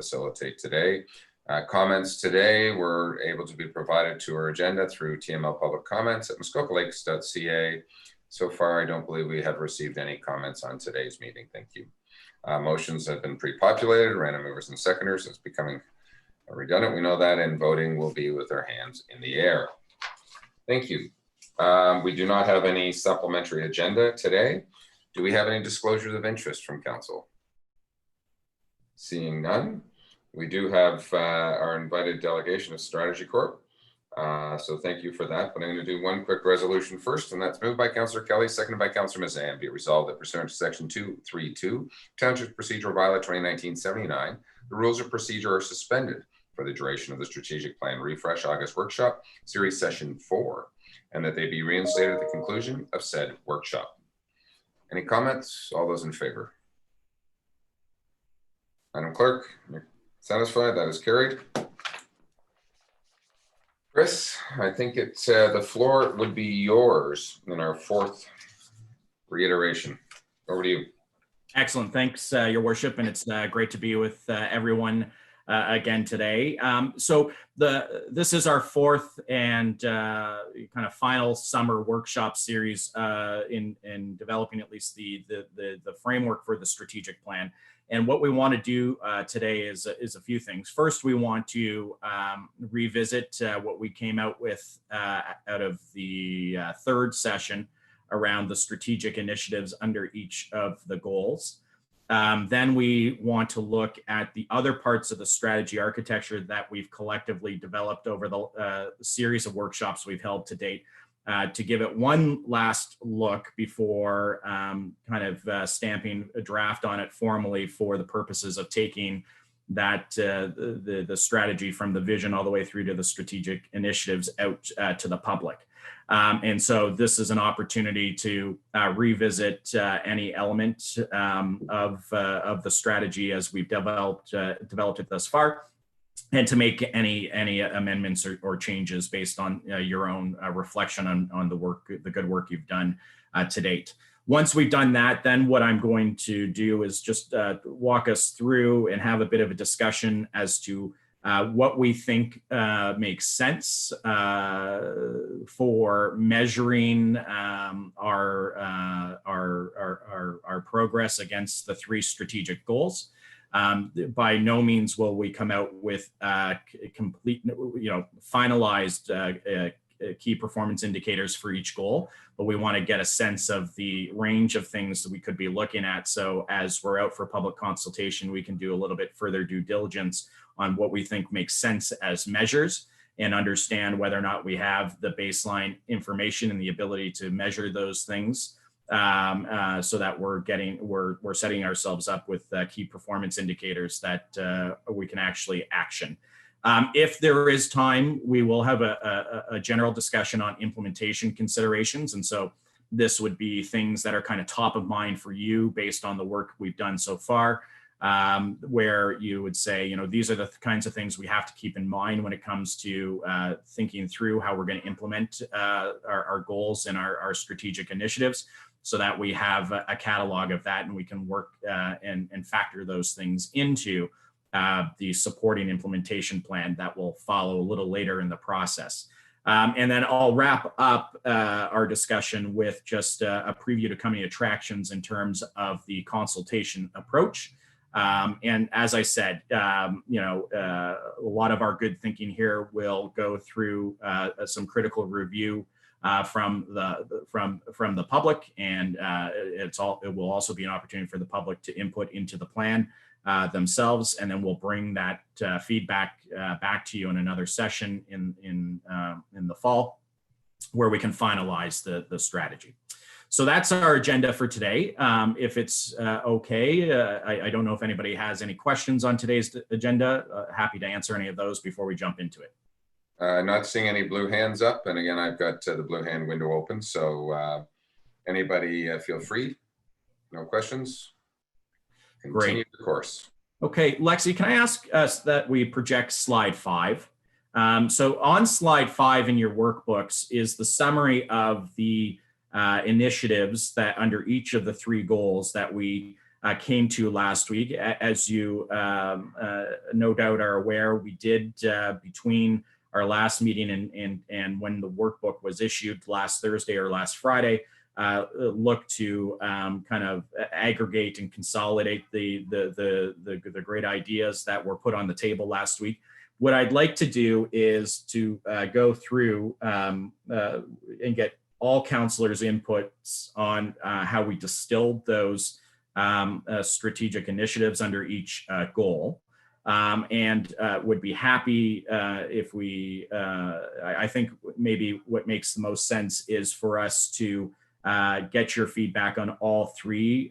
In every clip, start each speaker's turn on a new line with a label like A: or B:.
A: facilitate today. Comments today were able to be provided to our agenda through TML public comments at muskokalakes.ca. So far, I don't believe we have received any comments on today's meeting. Thank you. Motions have been pre-populated, random movers and seconders. It's becoming redundant. We know that, and voting will be with our hands in the air. Thank you. We do not have any supplementary agenda today. Do we have any disclosures of interest from council? Seeing none. We do have our invited delegation of Strategy Corp. So thank you for that. But I'm going to do one quick resolution first, and that's moved by Councillor Kelly, seconded by Councillor Mazan. Be it resolved that pursuant to Section 232, Township Procedural Bylaw 2019-79, the rules of procedure are suspended for the duration of the Strategic Plan Refresh August Workshop, Series Session 4, and that they be reinstated at the conclusion of said workshop. Any comments? All those in favor? Madam Clerk, you're satisfied? That is carried. Chris, I think it's the floor would be yours in our fourth reiteration. Over to you.
B: Excellent. Thanks, Your Worship. And it's great to be with everyone again today. So this is our fourth and kind of final summer workshop series in developing at least the framework for the strategic plan. And what we want to do today is a few things. First, we want to revisit what we came out with out of the third session around the strategic initiatives under each of the goals. Then we want to look at the other parts of the strategy architecture that we've collectively developed over the series of workshops we've held to date, to give it one last look before kind of stamping a draft on it formally for the purposes of taking that the strategy from the vision all the way through to the strategic initiatives out to the public. And so this is an opportunity to revisit any element of the strategy as we've developed it thus far, and to make any amendments or changes based on your own reflection on the good work you've done to date. Once we've done that, then what I'm going to do is just walk us through and have a bit of a discussion as to what we think makes sense for measuring our progress against the three strategic goals. By no means will we come out with complete, finalized key performance indicators for each goal, but we want to get a sense of the range of things that we could be looking at. So as we're out for public consultation, we can do a little bit further due diligence on what we think makes sense as measures and understand whether or not we have the baseline information and the ability to measure those things, so that we're setting ourselves up with key performance indicators that we can actually action. If there is time, we will have a general discussion on implementation considerations. And so this would be things that are kind of top of mind for you based on the work we've done so far, where you would say, these are the kinds of things we have to keep in mind when it comes to thinking through how we're going to implement our goals and our strategic initiatives, so that we have a catalog of that and we can work and factor those things into the supporting implementation plan that will follow a little later in the process. And then I'll wrap up our discussion with just a preview to coming attractions in terms of the consultation approach. And as I said, a lot of our good thinking here will go through some critical review from the public, and it will also be an opportunity for the public to input into the plan themselves, and then we'll bring that feedback back to you in another session in the fall, where we can finalize the strategy. So that's our agenda for today. If it's okay, I don't know if anybody has any questions on today's agenda. Happy to answer any of those before we jump into it.
A: Not seeing any blue hands up, and again, I've got the blue hand window open, so anybody feel free. No questions? Continue the course.
B: Okay, Lexi, can I ask us that we project slide 5? So on slide 5 in your workbooks is the summary of the initiatives that under each of the 3 goals that we came to last week. As you no doubt are aware, we did between our last meeting and when the workbook was issued last Thursday or last Friday, look to kind of aggregate and consolidate the great ideas that were put on the table last week. What I'd like to do is to go through and get all councillors' inputs on how we distilled those strategic initiatives under each goal. And would be happy if we, I think maybe what makes the most sense is for us to get your feedback on all three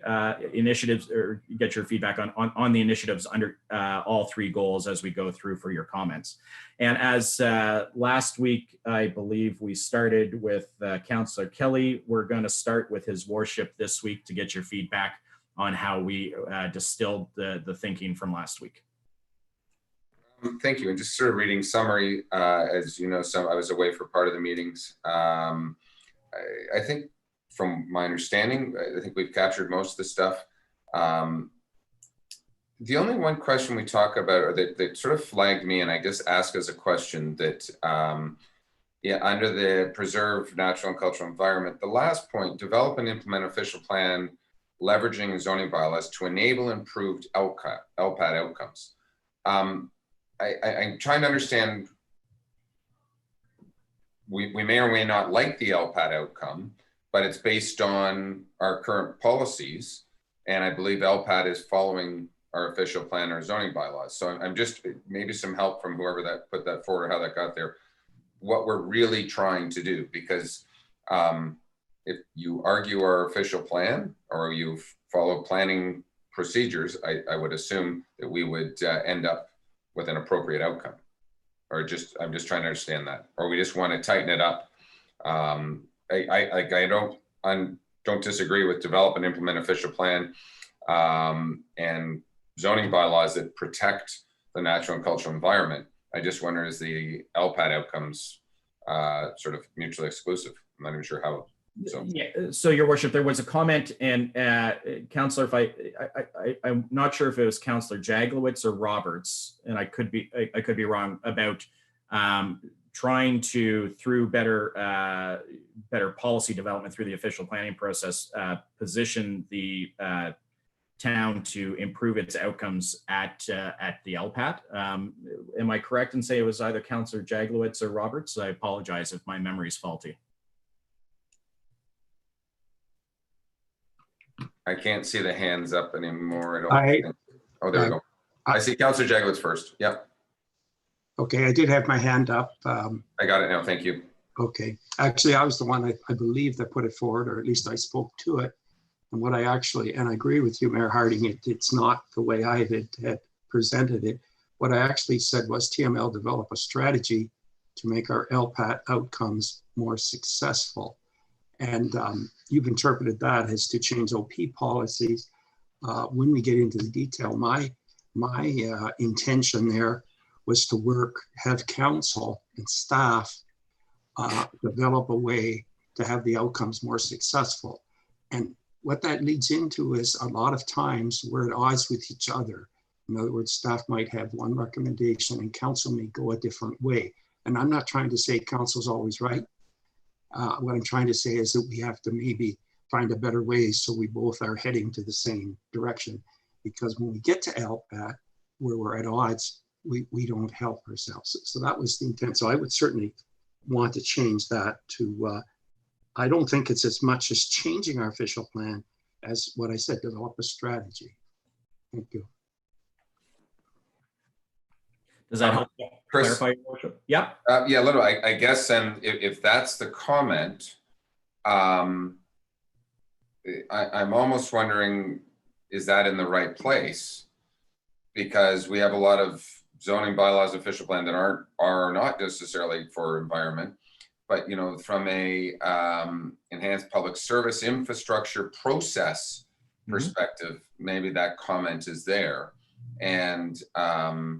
B: initiatives, or get your feedback on the initiatives under all three goals as we go through for your comments. And as last week, I believe we started with Councillor Kelly, we're going to start with his worship this week to get your feedback on how we distilled the thinking from last week.
A: Thank you. And just sort of reading summary, as you know, I was away for part of the meetings. I think from my understanding, I think we've captured most of the stuff. The only one question we talk about, or that sort of flagged me, and I just ask as a question that, yeah, under the preserve natural and cultural environment, the last point, develop and implement official plan, leveraging zoning bylaws to enable improved LPAT outcomes. I'm trying to understand, we may or may not like the LPAT outcome, but it's based on our current policies. And I believe LPAT is following our official plan or zoning bylaws. So I'm just, maybe some help from whoever that put that forward, or how that got there, what we're really trying to do. Because if you argue our official plan or you follow planning procedures, I would assume that we would end up with an appropriate outcome. Or just, I'm just trying to understand that. Or we just want to tighten it up. I don't disagree with develop and implement official plan and zoning bylaws that protect the natural and cultural environment. I just wonder, is the LPAT outcomes sort of mutually exclusive? I'm not even sure how. So.
B: Yeah. So, Your Worship, there was a comment, and Councillor, if I'm not sure if it was Councillor Jaglowitz or Roberts, and I could be wrong, about trying to, through better policy development through the official planning process, position the town to improve its outcomes at the LPAT. Am I correct in saying it was either Councillor Jaglowitz or Roberts? I apologize if my memory is faulty.
A: I can't see the hands up anymore. I don't think. Oh, there we go. I see Councillor Jaglowitz first. Yep.
C: Okay, I did have my hand up.
A: I got it now. Thank you.
C: Okay. Actually, I was the one, I believe, that put it forward, or at least I spoke to it. And what I actually, and I agree with you, Mayor Harding, it's not the way I had presented it. What I actually said was TML develop a strategy to make our LPAT outcomes more successful. And you've interpreted that as to change OP policies. When we get into the detail, my intention there was to have council and staff develop a way to have the outcomes more successful. And what that leads into is a lot of times we're at odds with each other. In other words, staff might have one recommendation and council may go a different way. And I'm not trying to say council's always right. What I'm trying to say is that we have to maybe find a better way so we both are heading to the same direction. Because when we get to LPAT, where we're at odds, we don't help ourselves. So that was the intent. So I would certainly want to change that to, I don't think it's as much as changing our official plan as what I said, develop a strategy. Thank you.
B: Does that help
A: Chris,
B: clarify, Your Worship? Yeah.
A: Yeah, a little. I guess then, if that's the comment, I'm almost wondering, is that in the right place? Because we have a lot of zoning bylaws, official plan that are not necessarily for environment, but from a enhanced public service infrastructure process perspective, maybe that comment is there. And I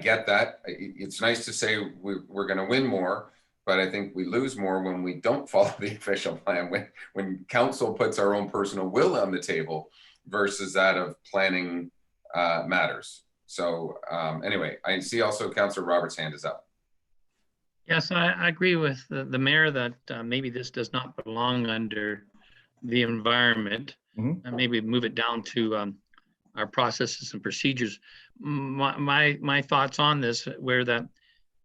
A: get that. It's nice to say we're going to win more, but I think we lose more when we don't follow the official plan, when council puts our own personal will on the table versus that of planning matters. So anyway, I see also Councillor Roberts' hand is up.
D: Yes, I agree with the mayor that maybe this does not belong under the environment, and maybe move it down to our processes and procedures. My thoughts on this were that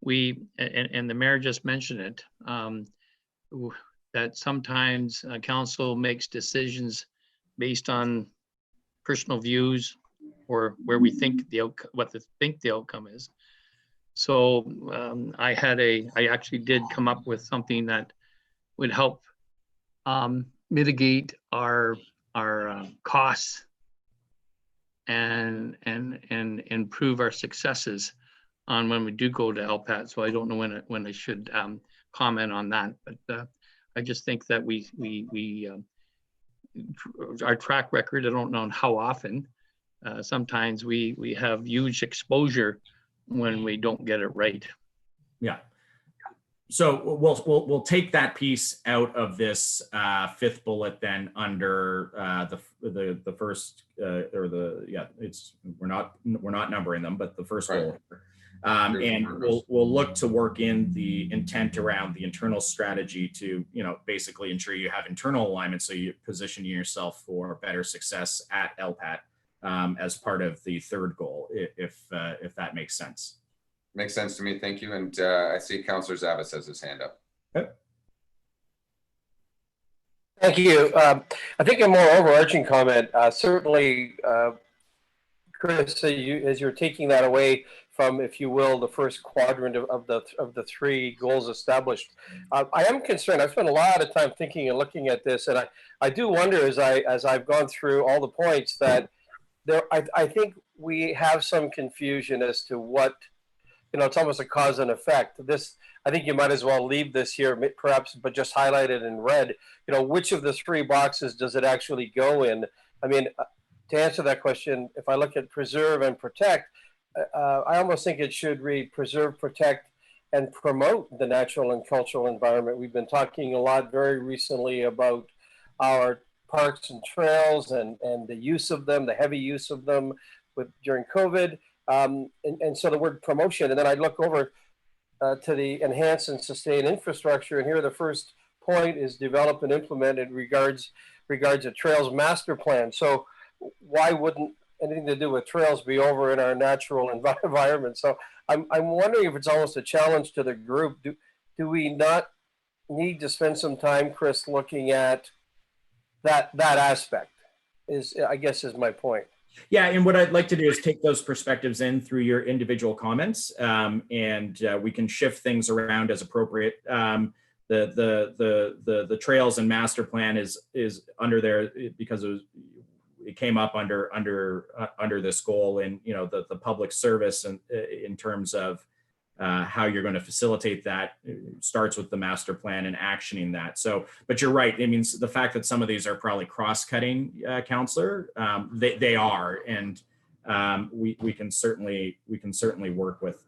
D: we, and the mayor just mentioned it, that sometimes council makes decisions based on personal views or where we think the outcome is. So I actually did come up with something that would help mitigate our costs and improve our successes on when we do go to LPAT. So I don't know when I should comment on that, but I just think that our track record, I don't know how often, sometimes we have huge exposure when we don't get it right.
B: Yeah. So we'll take that piece out of this fifth bullet then under the first we're not numbering them, but the first goal. And we'll look to work in the intent around the internal strategy to, basically ensure you have internal alignment, so you position yourself for better success at LPAT as part of the third goal, if that makes sense.
A: Makes sense to me. Thank you. And I see Councillor Zavis has his hand up.
B: Okay.
E: Thank you. I think a more overarching comment, certainly, Chris, as you're taking that away from, if you will, the first quadrant of the three goals established, I am concerned. I've spent a lot of time thinking and looking at this, and I do wonder as I've gone through all the points that I think we have some confusion as to what, it's almost a cause and effect. I think you might as well leave this here, perhaps, but just highlight it in red. Which of the three boxes does it actually go in? I mean, to answer that question, if I look at preserve and protect, I almost think it should read preserve, protect, and promote the natural and cultural environment. We've been talking a lot very recently about our parks and trails and the use of them, the heavy use of them during COVID. And so the word promotion, and then I look over to the enhance and sustain infrastructure, and here the first point is develop and implement in regards a trails master plan. So why wouldn't anything to do with trails be over in our natural environment? So I'm wondering if it's almost a challenge to the group. Do we not need to spend some time, Chris, looking at that aspect? I guess is my point.
B: Yeah, and what I'd like to do is take those perspectives in through your individual comments, and we can shift things around as appropriate. The trails and master plan is under there because it came up under this goal, and the public service and in terms of how you're going to facilitate that starts with the master plan and actioning that. So, but you're right. It means the fact that some of these are probably cross-cutting, Councillor, they are, and we can certainly work with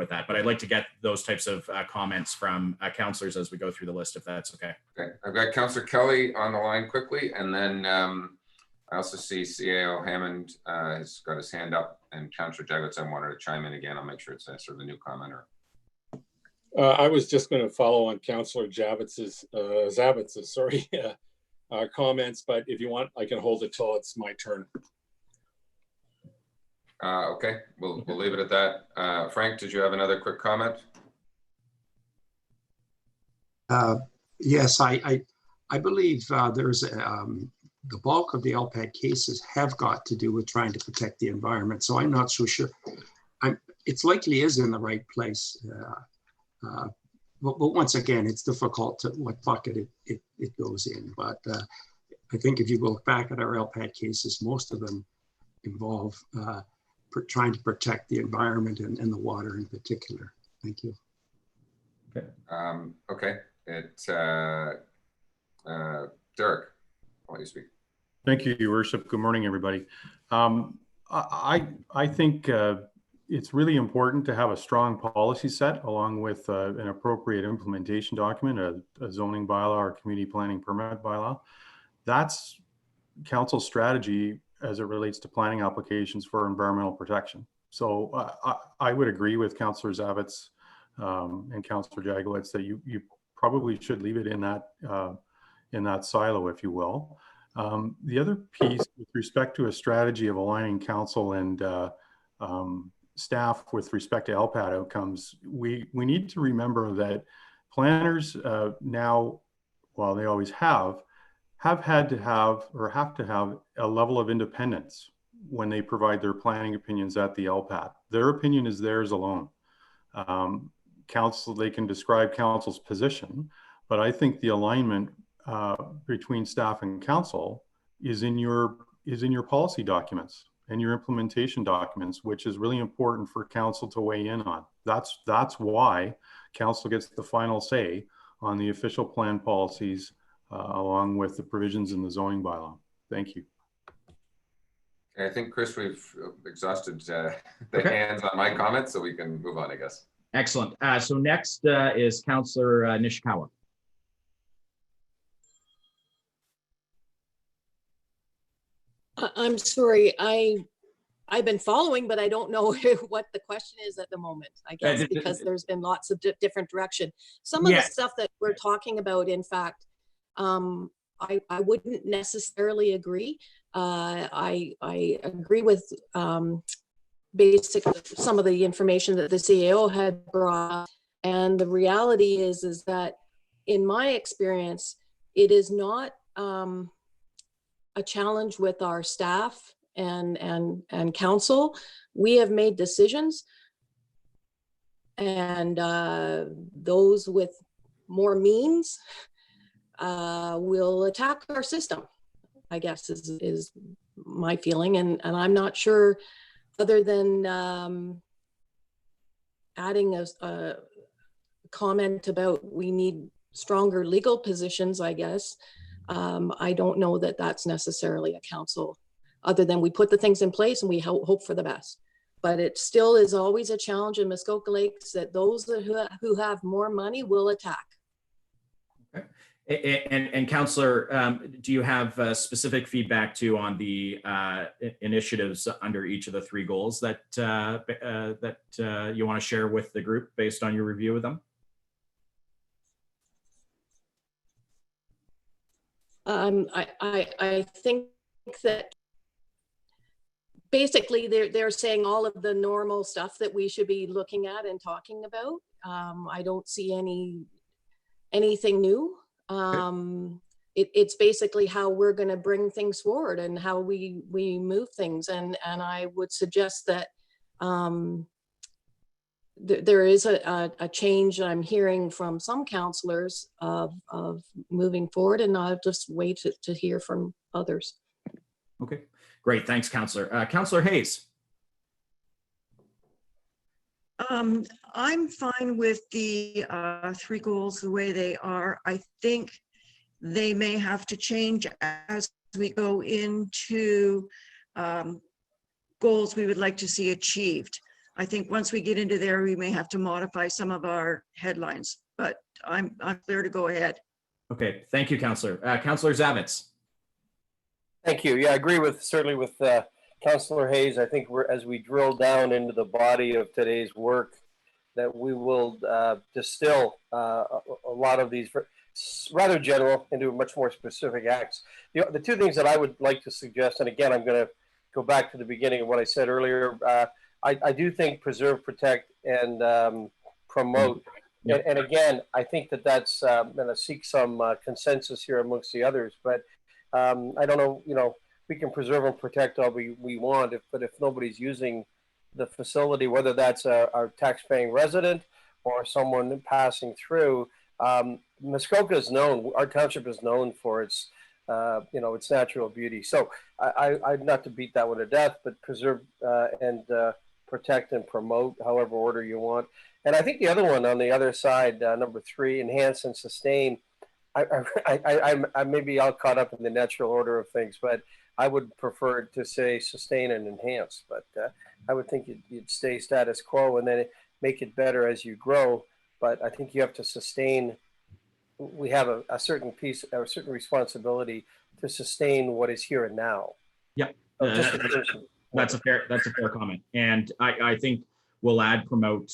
B: that. But I'd like to get those types of comments from councillors as we go through the list, if that's okay.
A: Okay, I've got Councillor Kelly on the line quickly, and then I also see CAO Hammond has got his hand up, and Councillor Jagots, wanted to chime in again. I'll make sure it's sort of a new commenter.
F: I was just going to follow on Councillor Zavitz's comments, but if you want, I can hold it till it's my turn.
A: Okay, we'll leave it at that. Frank, did you have another quick comment?
C: Yes, I believe there's the bulk of the LPAT cases have got to do with trying to protect the environment. So I'm not so sure. It's likely is in the right place. But once again, it's difficult to what bucket it goes in. But I think if you look back at our LPAT cases, most of them involve trying to protect the environment and the water in particular. Thank you.
A: Okay. Okay. Derek, I'll let you speak.
G: Thank you, Your Worship. Good morning, everybody. I think it's really important to have a strong policy set along with an appropriate implementation document, a zoning bylaw or community planning permit bylaw. That's council's strategy as it relates to planning applications for environmental protection. So I would agree with Councillor Zavitz and Councillor Jagowitz that you probably should leave it in that silo, if you will. The other piece with respect to a strategy of aligning council and staff with respect to LPAT outcomes, we need to remember that planners now, while they always have had to have or have to have a level of independence when they provide their planning opinions at the LPAT. Their opinion is theirs alone. Council, they can describe council's position, but I think the alignment between staff and council is in your policy documents and your implementation documents, which is really important for council to weigh in on. That's why council gets the final say on the official plan policies along with the provisions in the zoning bylaw. Thank you.
A: I think, Chris, we've exhausted the hands on my comments, so we can move on, I guess.
B: Excellent. So next is Councillor Nishikawa.
H: I'm sorry, I've been following, but I don't know what the question is at the moment, I guess, because there's been lots of different direction. Some of the stuff that we're talking about, in fact, I wouldn't necessarily agree. I agree with basically some of the information that the CAO had brought. And the reality is that in my experience, it is not a challenge with our staff and council. We have made decisions, and those with more means will attack our system, I guess is my feeling. And I'm not sure, other than adding a comment about we need stronger legal positions, I guess. I don't know that that's necessarily a council, other than we put the things in place and we hope for the best. But it still is always a challenge in Muskoka Lakes that those who have more money will attack.
B: Okay. And Councillor, do you have specific feedback too on the initiatives under each of the three goals that you want to share with the group based on your review of them?
H: I think that basically they're saying all of the normal stuff that we should be looking at and talking about. I don't see anything new. It's basically how we're going to bring things forward and how we move things. And I would suggest that there is a change I'm hearing from some councillors of moving forward, and I'll just wait to hear from others.
B: Okay, great. Thanks, Councillor. Councillor Hayes.
I: I'm fine with the three goals the way they are. I think they may have to change as we go into goals we would like to see achieved. I think once we get into there, we may have to modify some of our headlines, but I'm clear to go ahead.
B: Okay, thank you, Councillor. Councillor Zavitz.
E: Thank you. Yeah, I agree certainly with Councillor Hayes. I think as we drill down into the body of today's work, that we will distill a lot of these rather general into much more specific acts. The two things that I would like to suggest, and again, I'm going to go back to the beginning of what I said earlier. I do think preserve, protect, and promote.
B: Yep.
E: And again, I think that's going to seek some consensus here amongst the others. But I don't know, we can preserve and protect all we want, but if nobody's using the facility, whether that's our tax-paying resident or someone passing through, Muskoka is known, our township is known for its its natural beauty. So I'd not to beat that one to death, but preserve and protect and promote, however order you want. And I think the other one on the other side, number 3, enhance and sustain. I maybe all caught up in the natural order of things, but I would prefer to say sustain and enhance, but I would think you'd stay status quo and then make it better as you grow. But I think you have to sustain. We have a certain piece, a certain responsibility to sustain what is here and now.
B: Yep.
E: That's
B: a fair comment. And I think we'll add promote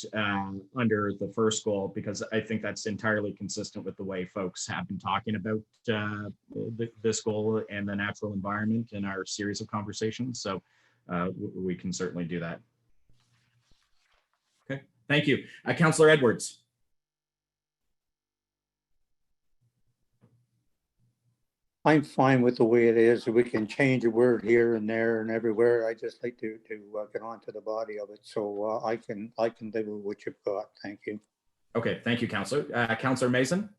B: under the first goal, because I think that's entirely consistent with the way folks have been talking about this goal and the natural environment in our series of conversations. So we can certainly do that. Okay, thank you. Councillor Edwards.
J: I'm fine with the way it is. We can change a word here and there and everywhere. I just like to get on to the body of it. So I can live with what you've got. Thank you.
B: Okay, thank you, Councillor. Councillor Mason.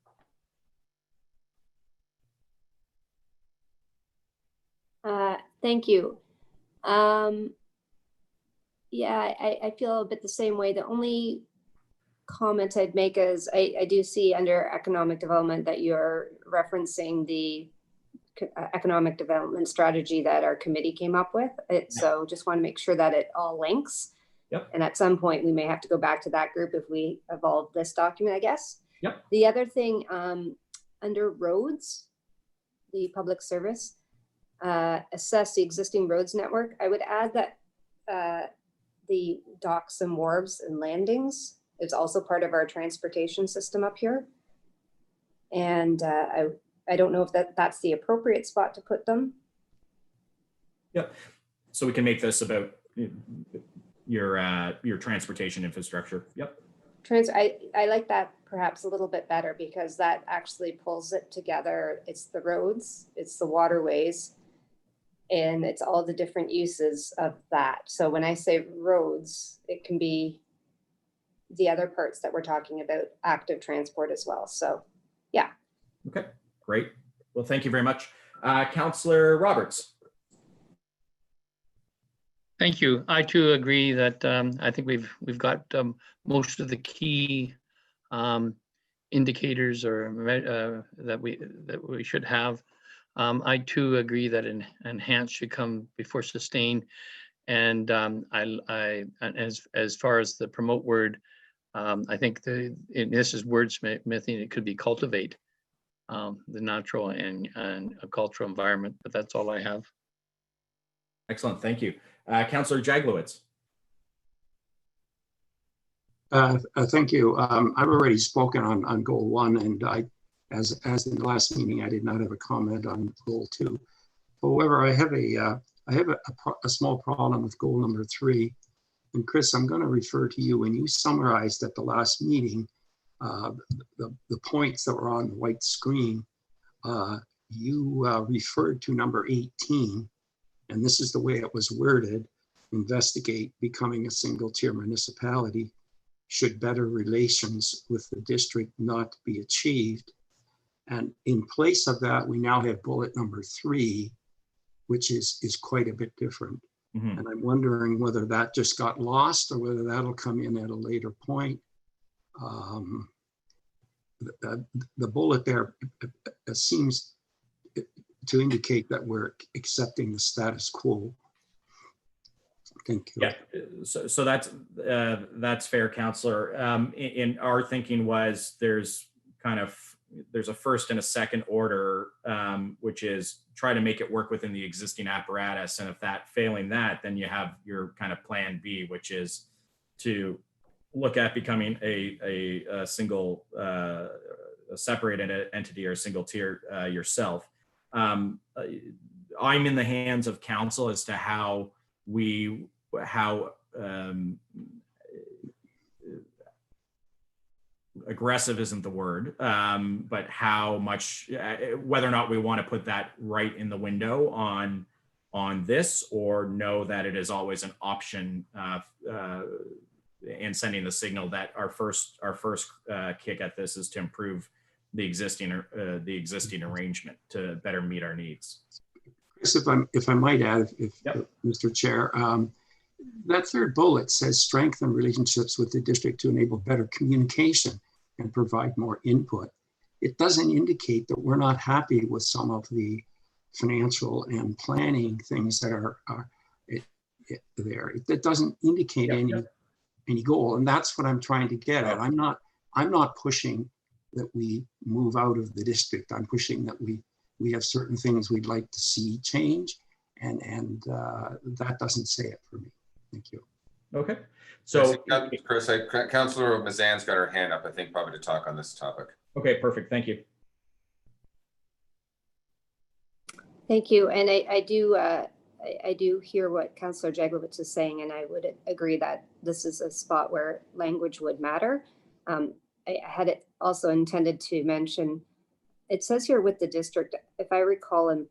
K: Thank you. Yeah, I feel a bit the same way. The only comment I'd make is I do see under economic development that you're referencing the economic development strategy that our committee came up with. So just want to make sure that it all links.
B: Yep.
K: And at some point we may have to go back to that group if we evolve this document, I guess.
B: Yep.
K: The other thing, under roads, the public service, assess the existing roads network. I would add that the docks and wharves and landings is also part of our transportation system up here. And I don't know if that's the appropriate spot to put them.
B: Yep. So we can make this about your transportation infrastructure. Yep.
K: I like that perhaps a little bit better, because that actually pulls it together. It's the roads, it's the waterways, and it's all the different uses of that. So when I say roads, it can be the other parts that we're talking about, active transport as well. So yeah.
B: Okay, great. Well, thank you very much. Councillor Roberts.
D: Thank you. I too agree that I think we've got most of the key indicators or that we should have. I too agree that enhance should come before sustain, and as far as the promote word, I think this is wordsmithing. It could be cultivate the natural and a cultural environment, but that's all I have.
B: Excellent, thank you. Councillor Jaglowitz.
C: Thank you. I've already spoken on goal 1, and as in the last meeting, I did not have a comment on goal 2. However, I have a small problem with goal number 3. And Chris, I'm going to refer to you. When you summarized at the last meeting the points that were on the white screen, you referred to number 18. And this is the way it was worded: investigate becoming a single tier municipality should better relations with the district not be achieved. And in place of that, we now have bullet number 3, which is quite a bit different. Mm-hmm. And I'm wondering whether that just got lost or whether that'll come in at a later point. The bullet there seems to indicate that we're accepting the status quo. Thank you.
B: Yeah, so that's fair, Councillor. In our thinking was there's a first and a second order, which is try to make it work within the existing apparatus, and if failing that, then you have your kind of plan B, which is to look at becoming a single, a separated entity or a single tier yourself. I'm in the hands of council as to how aggressive isn't the word, but how much, whether or not we want to put that right in the window on this, or know that it is always an option, and sending the signal that our first kick at this is to improve the existing arrangement to better meet our needs.
C: Chris, if I might add,
B: Yep.
C: Mr. Chair, that third bullet says strengthen relationships with the district to enable better communication and provide more input. It doesn't indicate that we're not happy with some of the financial and planning things that are there. That doesn't indicate any goal, and that's what I'm trying to get at. I'm not pushing that we move out of the district. I'm pushing that we have certain things we'd like to see change, and that doesn't say it for me. Thank you.
B: Okay. So,
A: Chris, Councillor Mazan's got her hand up, I think, probably to talk on this topic.
B: Okay, perfect. Thank you.
K: Thank you. And I do hear what Councillor Jaglowitz is saying, and I would agree that this is a spot where language would matter. I had it also intended to mention, it says here with the district, if I recall in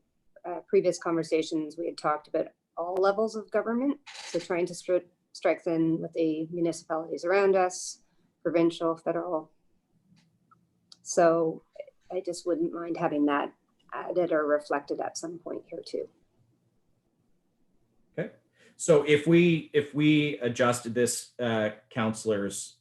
K: previous conversations, we had talked about all levels of government. So trying to strengthen with the municipalities around us, provincial, federal. So I just wouldn't mind having that added or reflected at some point here too.
B: Okay. So if we adjusted this, councillors,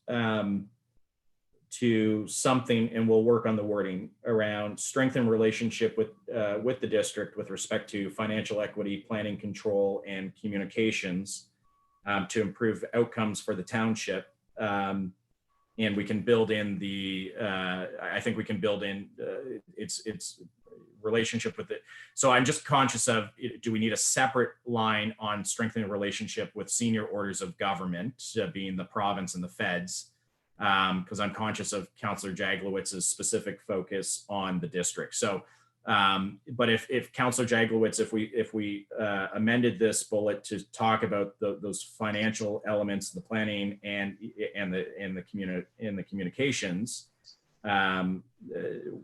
B: to something, and we'll work on the wording around strengthen relationship with the district with respect to financial equity, planning control, and communications to improve outcomes for the township. And we can build in the, I think we can build in its relationship with it. So I'm just conscious of, do we need a separate line on strengthening a relationship with senior orders of government, being the province and the feds? Because I'm conscious of Councillor Jaglowitz's specific focus on the district. So, but if Councillor Jaglowitz, if we amended this bullet to talk about those financial elements, the planning and the communications,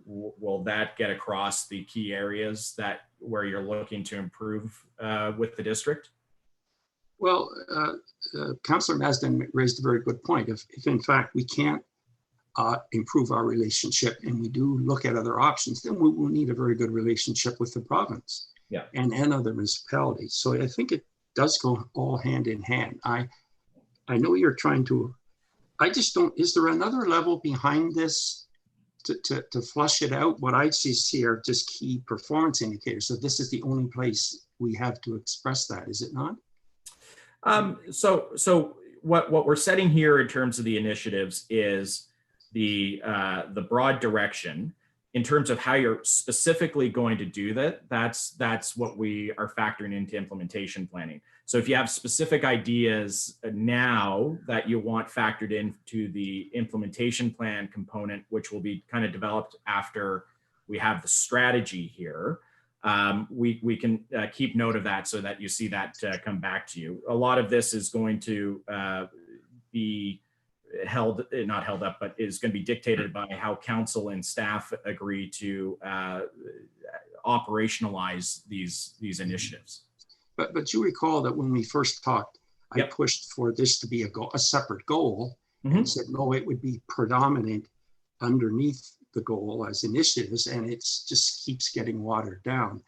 B: will that get across the key areas where you're looking to improve with the district?
C: Well, Councillor Masden raised a very good point. If in fact we can't improve our relationship and we do look at other options, then we will need a very good relationship with the province and other municipalities. So I think it does go all hand in hand. I know you're trying to, I just don't, is there another level behind this to flush it out? What I see are just key performance indicators. So this is the only place we have to express that, is it not?
B: So what we're setting here in terms of the initiatives is the broad direction. In terms of how you're specifically going to do that, that's what we are factoring into implementation planning. So if you have specific ideas now that you want factored into the implementation plan component, which will be kind of developed after we have the strategy here, we can keep note of that so that you see that come back to you. A lot of this is going to be not held up, but is going to be dictated by how council and staff agree to operationalize these initiatives.
C: But you recall that when we first talked, I pushed for this to be a separate goal, and said no, it would be predominant underneath the goal as initiatives, and it just keeps getting watered down.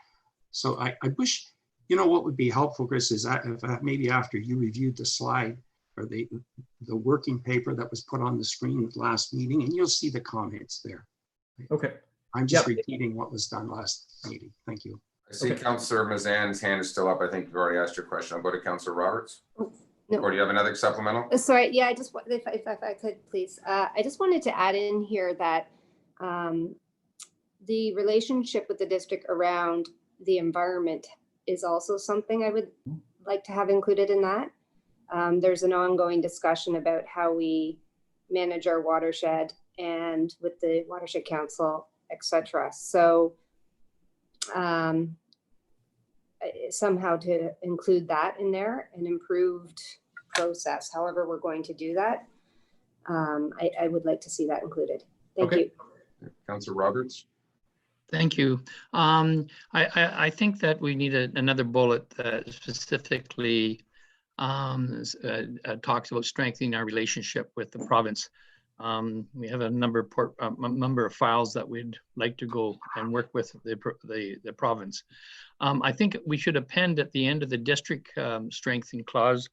C: So I wish, what would be helpful, Chris, is if maybe after you reviewed the slide or the working paper that was put on the screen at last meeting, and you'll see the comments there.
B: Okay.
C: I'm just repeating what was done last meeting. Thank you.
A: I see Councillor Mazan's hand is still up. I think you've already asked your question. I'll go to Councillor Roberts.
K: No.
A: Or do you have another supplemental?
K: Sorry, yeah, I just, if I could, please. I just wanted to add in here that the relationship with the district around the environment is also something I would like to have included in that. There's an ongoing discussion about how we manage our watershed and with the Watershed Council, etc. So somehow to include that in there, an improved process, however we're going to do that. I would like to see that included. Thank you.
A: Councillor Roberts.
D: Thank you. I think that we need another bullet that specifically talks about strengthening our relationship with the province. We have a number of files that we'd like to go and work with the province. I think we should append at the end of the district strengthening clause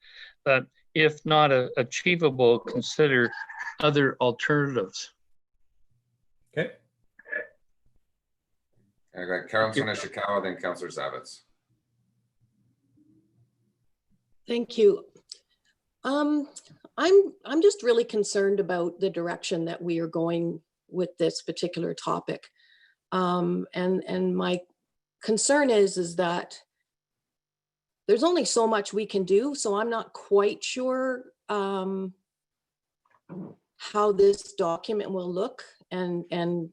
D: that if not achievable, consider other alternatives.
B: Okay.
A: I got Councilor Nishikawa, then Councilor Zavitz.
H: Thank you. I'm just really concerned about the direction that we are going with this particular topic. And my concern is that there's only so much we can do. So I'm not quite sure how this document will look and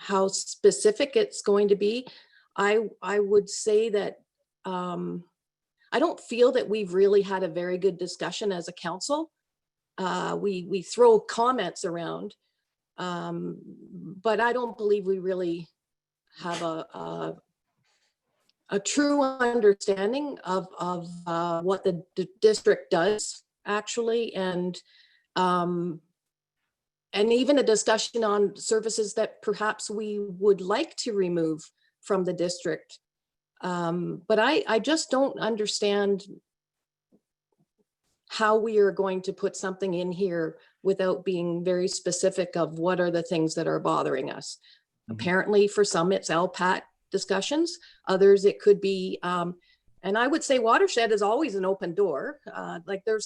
H: how specific it's going to be. I would say that I don't feel that we've really had a very good discussion as a council. We throw comments around, but I don't believe we really have a true understanding of what the district does actually, and even a discussion on services that perhaps we would like to remove from the district. But I just don't understand how we are going to put something in here without being very specific of what are the things that are bothering us. Mm-hmm. Apparently for some it's LPAT discussions, others it could be, and I would say watershed is always an open door. Like there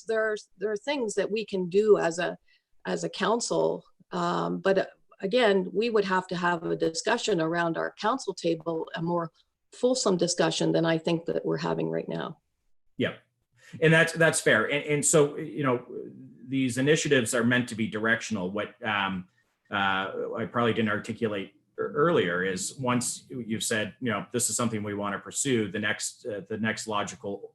H: are things that we can do as a council, but again, we would have to have a discussion around our council table, a more fulsome discussion than I think that we're having right now.
B: Yeah, and that's fair. And so, you know, these initiatives are meant to be directional. What I probably didn't articulate earlier is once you've said, you know, this is something we want to pursue, the next logical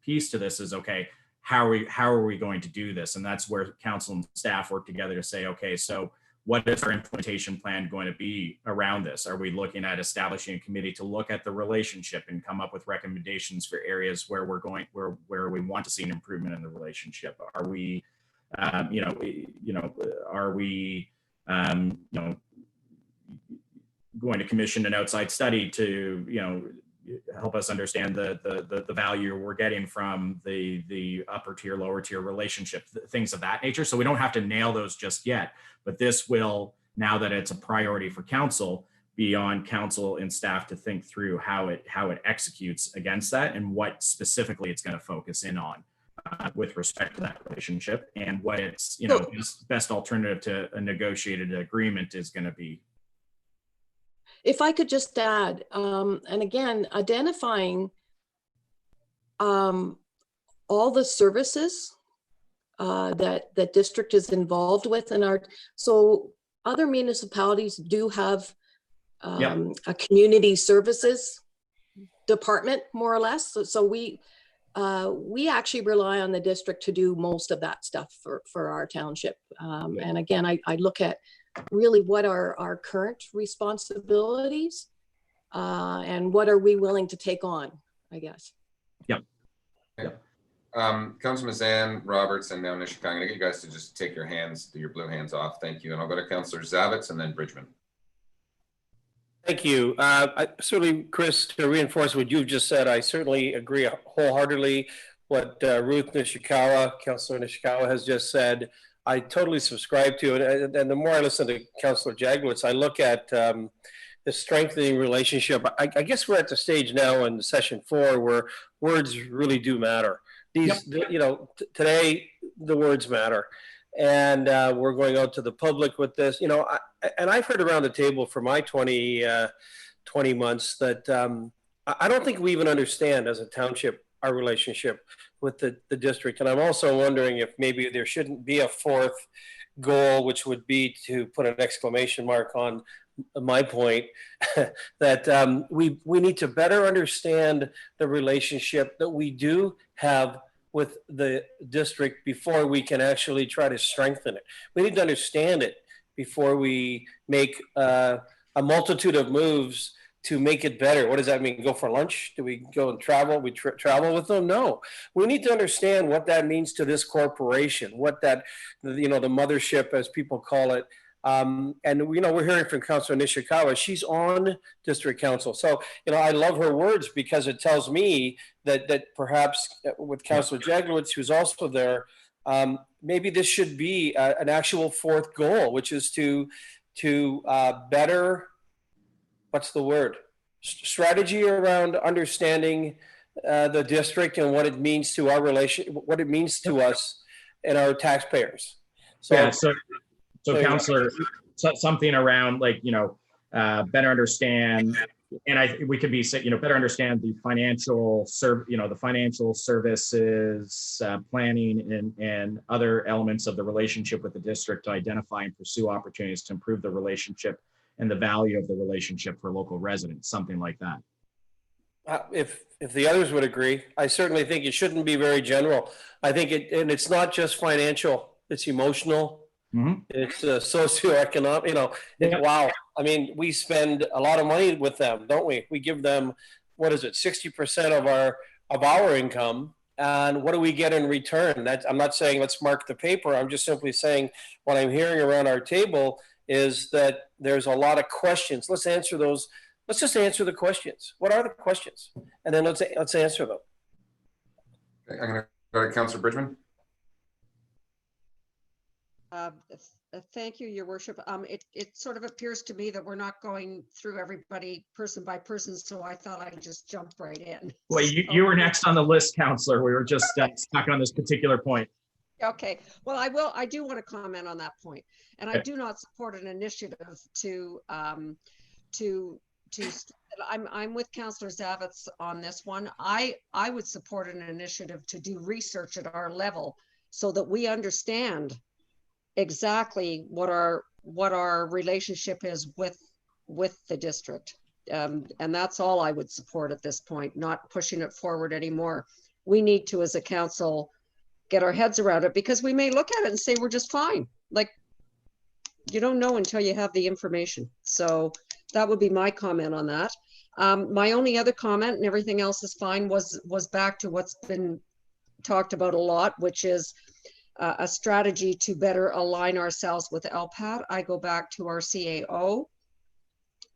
B: piece to this is, okay, how are we going to do this? And that's where council and staff work together to say, okay, so what is our implementation plan going to be around this? Are we looking at establishing a committee to look at the relationship and come up with recommendations for areas where we're going, where we want to see an improvement in the relationship? Are we, are we, going to commission an outside study to, help us understand the value we're getting from the upper tier, lower tier relationship, things of that nature. So we don't have to nail those just yet, but this will, now that it's a priority for council, be on council and staff to think through how it executes against that and what specifically it's going to focus in on with respect to that relationship and what its, best alternative to a negotiated agreement is going to be.
H: If I could just add, and again, identifying all the services that the district is involved with so other municipalities do have a community services department, more or less. So we actually rely on the district to do most of that stuff for our township. And again, I look at really what are our current responsibilities and what are we willing to take on, I guess.
B: Yep.
A: Councilor Mazan, Roberts, and now Nishikawa. I'm going to get you guys to just take your blue hands off. Thank you. And I'll go to Councilor Zavitz and then Bridgman.
E: Thank you. I certainly, Chris, to reinforce what you've just said, I certainly agree wholeheartedly what Ruth Nishikawa, Councilor Nishikawa has just said. I totally subscribe to it. And the more I listen to Councilor Jaglowitz, I look at the strengthening relationship. I guess we're at the stage now in session 4 where words really do matter. Today the words matter. And we're going out to the public with this, and I've heard around the table for my 20 months that I don't think we even understand as a township our relationship with the district. And I'm also wondering if maybe there shouldn't be a 4th goal, which would be to put an exclamation mark on my point, that we need to better understand the relationship that we do have with the district before we can actually try to strengthen it. We need to understand it before we make a multitude of moves to make it better. What does that mean? Go for lunch? Do we go and travel? We travel with them? No. We need to understand what that means to this corporation, what that, the mothership, as people call it. And we're hearing from Councilor Nishikawa. She's on district council. So, I love her words because it tells me that perhaps with Councilor Jaglowitz, who's also there, maybe this should be an actual 4th goal, which is to better what's the word? Strategy around understanding the district and what it means to our what it means to us and our taxpayers. So,
B: yeah, so Councillor, something around like, better understand, and we could be, better understand the financial the financial services, planning and other elements of the relationship with the district to identify and pursue opportunities to improve the relationship and the value of the relationship for local residents, something like that.
E: If the others would agree, I certainly think it shouldn't be very general. I think and it's not just financial, it's emotional. Mm-hmm. It's socioeconomic,
B: Yeah.
E: Wow. I mean, we spend a lot of money with them, don't we? We give them, 60% of our income. And what do we get in return? I'm not saying let's mark the paper. I'm just simply saying what I'm hearing around our table is that there's a lot of questions. Let's answer those. Let's just answer the questions. What are the questions? And then let's answer them.
A: Okay, I'm going to go to Councillor Bridgman.
I: Thank you, Your Worship. It sort of appears to me that we're not going through everybody person by person, so I thought I'd just jump right in.
B: Well, you were next on the list, Councillor. We were just stuck on this particular point. Okay.
I: Well, I do want to comment on that point, and I do not support an initiative to. I'm with Councillor Zavitz on this one. I would support an initiative to do research at our level so that we understand exactly what our relationship is with the district. And that's all I would support at this point, not pushing it forward anymore. We need to, as a council, get our heads around it, because we may look at it and say we're just fine. Like, you don't know until you have the information. So that would be my comment on that. My only other comment, and everything else is fine, was back to what's been talked about a lot, which is a strategy to better align ourselves with LPAT. I go back to our CAO.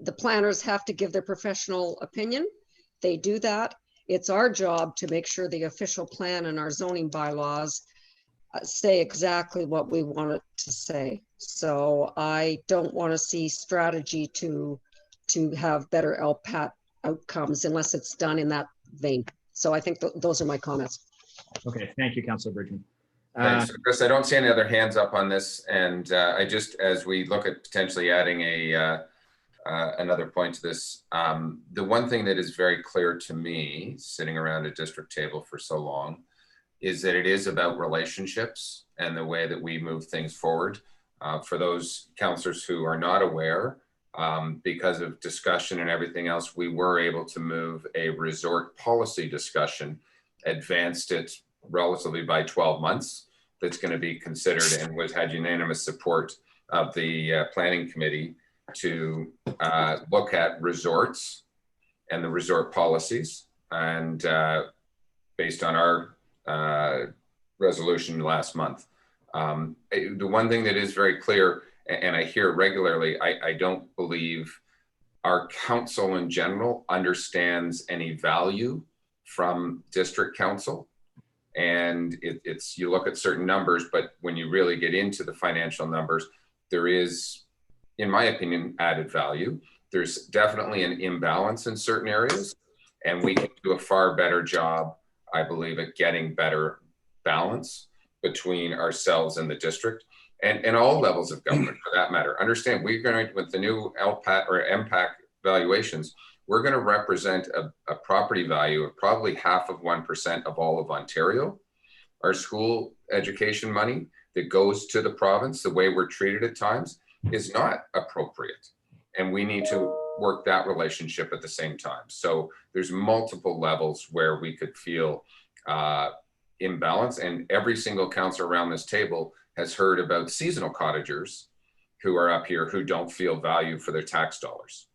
I: The planners have to give their professional opinion. They do that. It's our job to make sure the official plan and our zoning bylaws say exactly what we want it to say. So I don't want to see strategy to have better LPAT outcomes unless it's done in that vein. So I think those are my comments.
B: Okay, thank you, Councillor Bridgman.
A: Thanks, Chris. I don't see any other hands up on this, and I just, as we look at potentially adding another point to this, the one thing that is very clear to me, sitting around a district table for so long, is that it is about relationships and the way that we move things forward. For those councillors who are not aware, because of discussion and everything else, we were able to move a resort policy discussion, advanced it relatively by 12 months. That's going to be considered and had unanimous support of the planning committee to look at resorts and the resort policies. And based on our resolution last month, the one thing that is very clear, and I hear regularly, I don't believe our council in general understands any value from district council. And it's, you look at certain numbers, but when you really get into the financial numbers, there is, in my opinion, added value. There's definitely an imbalance in certain areas, and we can do a far better job, I believe, at getting better balance between ourselves and the district, and all levels of government for that matter. Understand, we're going to, with the new LPAT or MPAC valuations, we're going to represent a property value of probably 0.5% of all of Ontario. Our school education money that goes to the province, the way we're treated at times, is not appropriate. And we need to work that relationship at the same time. So there's multiple levels where we could feel imbalance. And every single councillor around this table has heard about seasonal cottagers who are up here who don't feel value for their tax dollars.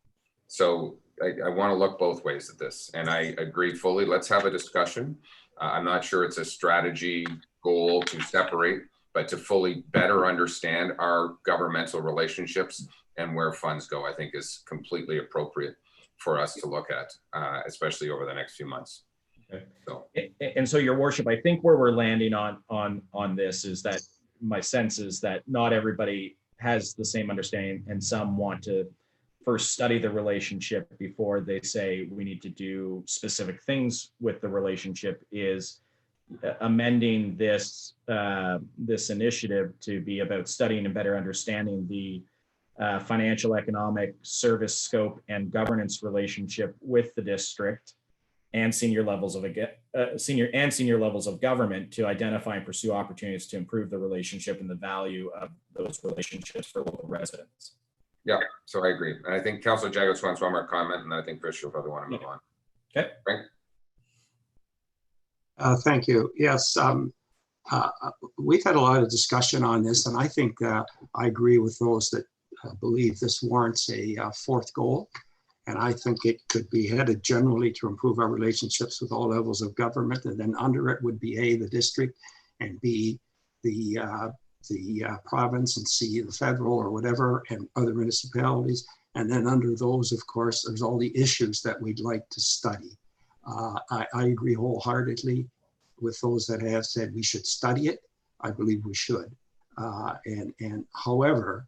A: So I want to look both ways at this, and I agree fully. Let's have a discussion. I'm not sure it's a strategy goal to separate, but to fully better understand our governmental relationships and where funds go, I think is completely appropriate for us to look at, especially over the next few months.
B: Okay. So. And so, Your Worship, I think where we're landing on this is that my sense is that not everybody has the same understanding, and some want to first study the relationship before they say we need to do specific things with the relationship is amending this this initiative to be about studying and better understanding the financial, economic, service scope, and governance relationship with the district and senior levels of senior levels of government to identify and pursue opportunities to improve the relationship and the value of those relationships for local residents.
A: Yeah, so I agree. And I think Councillor Jaggers wants one more comment, and then I think Chris, you'll probably want to move on.
B: Okay.
A: Frank?
C: Thank you. Yes, we've had a lot of discussion on this, and I think I agree with those that believe this warrants a fourth goal. And I think it could be headed generally to improve our relationships with all levels of government. And then under it would be A, the district, and B, the province, and C, the federal or whatever, and other municipalities. And then under those, of course, there's all the issues that we'd like to study. I agree wholeheartedly with those that have said we should study it. I believe we should. And however,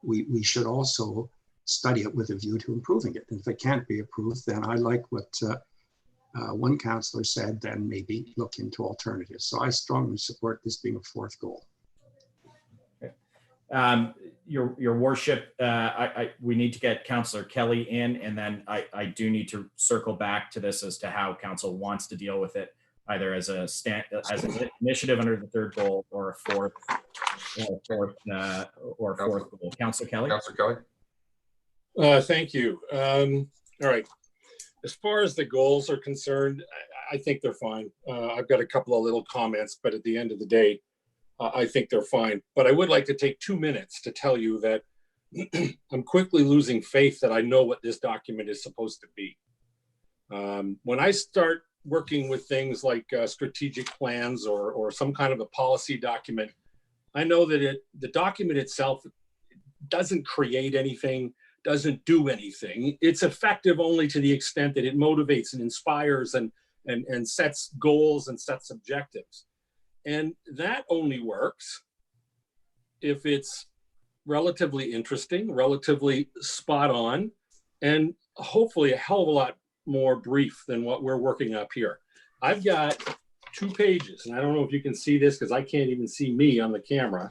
C: we should also study it with a view to improving it. And if it can't be approved, then I like what one councillor said, then maybe look into alternatives. So I strongly support this being a fourth goal.
B: Okay. Your worship, we need to get Councillor Kelly in, and then I do need to circle back to this as to how council wants to deal with it, either as an initiative under the third goal or a fourth goal. Councillor Kelly.
A: Councillor Kelly.
F: Thank you. All right. As far as the goals are concerned, I think they're fine. I've got a couple of little comments, but at the end of the day, I think they're fine. But I would like to take 2 minutes to tell you that I'm quickly losing faith that I know what this document is supposed to be. When I start working with things like strategic plans or some kind of a policy document, I know that the document itself doesn't create anything, doesn't do anything. It's effective only to the extent that it motivates and inspires and sets goals and sets objectives. And that only works if it's relatively interesting, relatively spot on, and hopefully a hell of a lot more brief than what we're working up here. I've got 2 pages, and I don't know if you can see this because I can't even see me on the camera.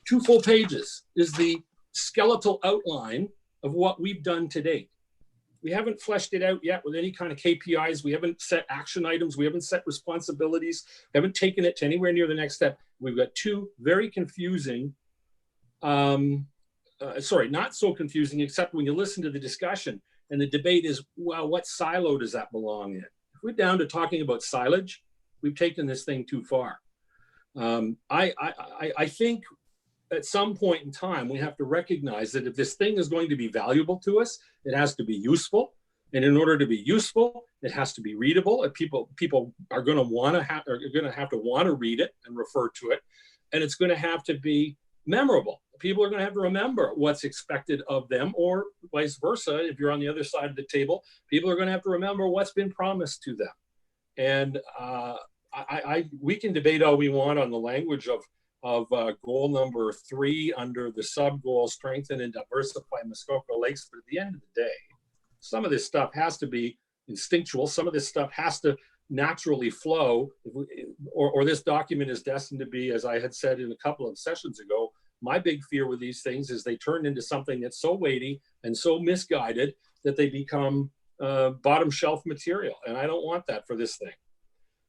F: 2 full pages is the skeletal outline of what we've done to date. We haven't fleshed it out yet with any kind of KPIs. We haven't set action items. We haven't set responsibilities. We haven't taken it to anywhere near the next step. We've got 2 very confusing, sorry, not so confusing, except when you listen to the discussion and the debate is, well, what silo does that belong in? If we're down to talking about silage, we've taken this thing too far. I think at some point in time, we have to recognize that if this thing is going to be valuable to us, it has to be useful. And in order to be useful, it has to be readable. And people are going to have to want to read it and refer to it. And it's going to have to be memorable. People are going to have to remember what's expected of them, or vice versa. If you're on the other side of the table, people are going to have to remember what's been promised to them. And we can debate all we want on the language of goal number 3 under the sub-goal, strengthen and diversify Muskoka Lakes. But at the end of the day, some of this stuff has to be instinctual. Some of this stuff has to naturally flow, or this document is destined to be, as I had said in a couple of sessions ago, my big fear with these things is they turn into something that's so weighty and so misguided that they become bottom shelf material. And I don't want that for this thing.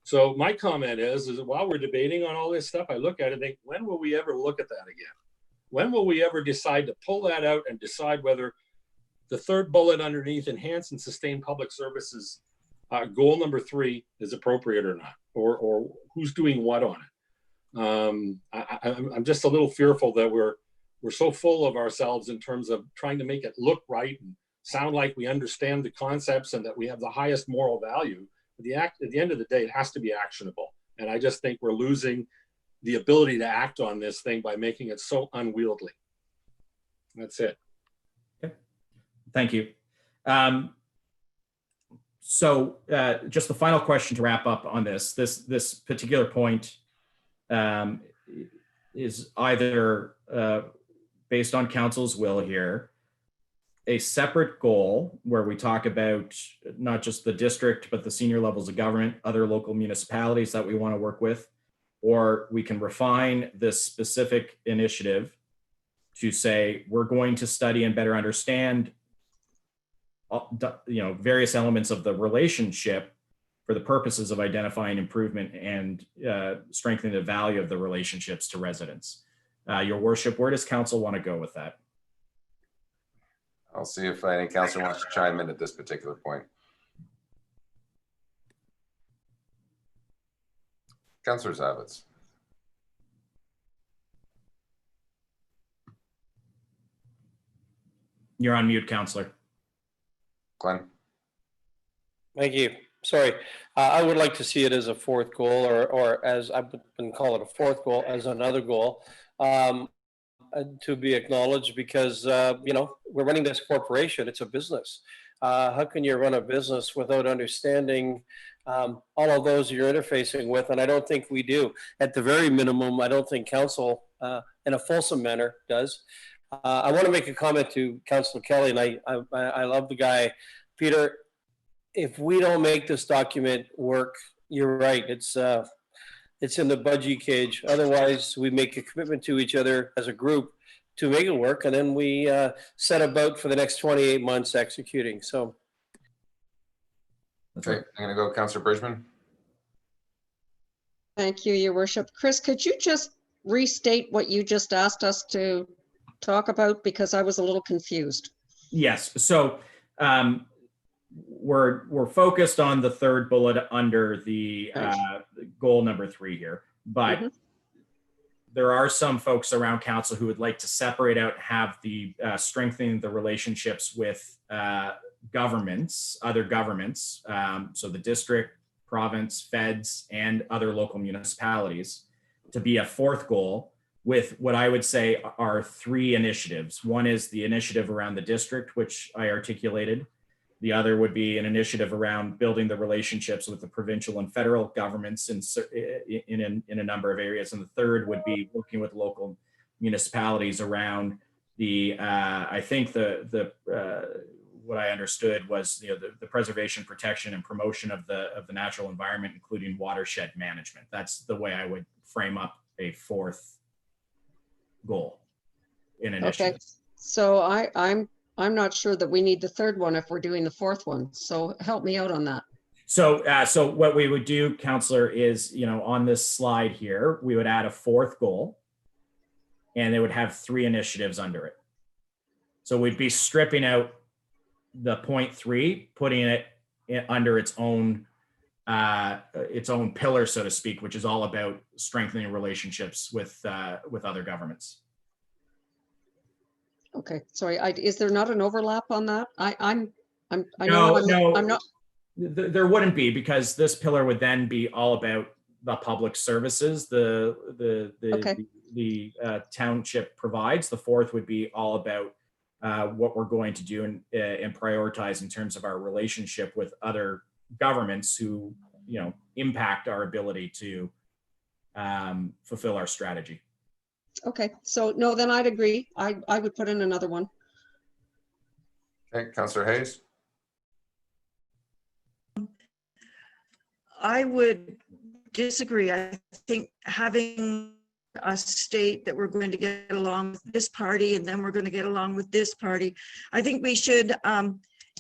F: So my comment is that while we're debating on all this stuff, I look at it and think, when will we ever look at that again? When will we ever decide to pull that out and decide whether the third bullet underneath enhance and sustain public services, goal number 3 is appropriate or not, or who's doing what on it? I'm just a little fearful that we're so full of ourselves in terms of trying to make it look right and sound like we understand the concepts and that we have the highest moral value. At the end of the day, it has to be actionable. And I just think we're losing the ability to act on this thing by making it so unwieldy. That's it.
B: Okay. Thank you. So just the final question to wrap up on this particular point is either based on council's will here, a separate goal where we talk about not just the district, but the senior levels of government, other local municipalities that we want to work with, or we can refine this specific initiative to say, we're going to study and better understand various elements of the relationship for the purposes of identifying improvement and strengthening the value of the relationships to residents. Your worship, where does council want to go with that?
A: I'll see if any councillor wants to chime in at this particular point. Councillor Zavitz.
B: You're on mute, councillor.
A: Glenn.
E: Thank you. Sorry, I would like to see it as a fourth goal, or as I've been calling it, a fourth goal as another goal to be acknowledged, because we're running this corporation. It's a business. How can you run a business without understanding all of those you're interfacing with? And I don't think we do. At the very minimum, I don't think council, in a fulsome manner, does. I want to make a comment to Councillor Kelly, and I love the guy, Peter. If we don't make this document work, you're right. It's in the budgie cage. Otherwise, we make a commitment to each other as a group to make it work, and then we set about for the next 28 months executing. So,
A: okay, I'm going to go Councillor Bridgman.
I: Thank you, Your Worship. Chris, could you just restate what you just asked us to talk about, because I was a little confused.
B: Yes. So we're focused on the third bullet under the goal number 3 here, but there are some folks around council who would like to separate out and have the strengthening the relationships with governments, other governments, so the district, province, feds, and other local municipalities, to be a fourth goal, with what I would say are 3 initiatives. One is the initiative around the district, which I articulated. The other would be an initiative around building the relationships with the provincial and federal governments in a number of areas. And the third would be working with local municipalities around the, I think what I understood was the preservation, protection, and promotion of the natural environment, including watershed management. That's the way I would frame up a fourth goal in initiative.
I: Okay, so I'm not sure that we need the third one if we're doing the fourth one. So help me out on that.
B: So so what we would do, Councillor, is on this slide here, we would add a fourth goal, and it would have 3 initiatives under it. So we'd be stripping out the point 3, putting it under its own pillar, so to speak, which is all about strengthening relationships with other governments.
I: Okay, sorry. Is there not an overlap on that? I'm
B: not. There wouldn't be, because this pillar would then be all about the public services the township provides. The fourth would be all about what we're going to do and prioritize in terms of our relationship with other governments who impact our ability to fulfill our strategy.
I: Okay, so no, then I'd agree. I would put in another one.
A: Okay, Councillor Hayes.
I: I would disagree. I think having a state that we're going to get along with this party and then we're going to get along with this party, I think we should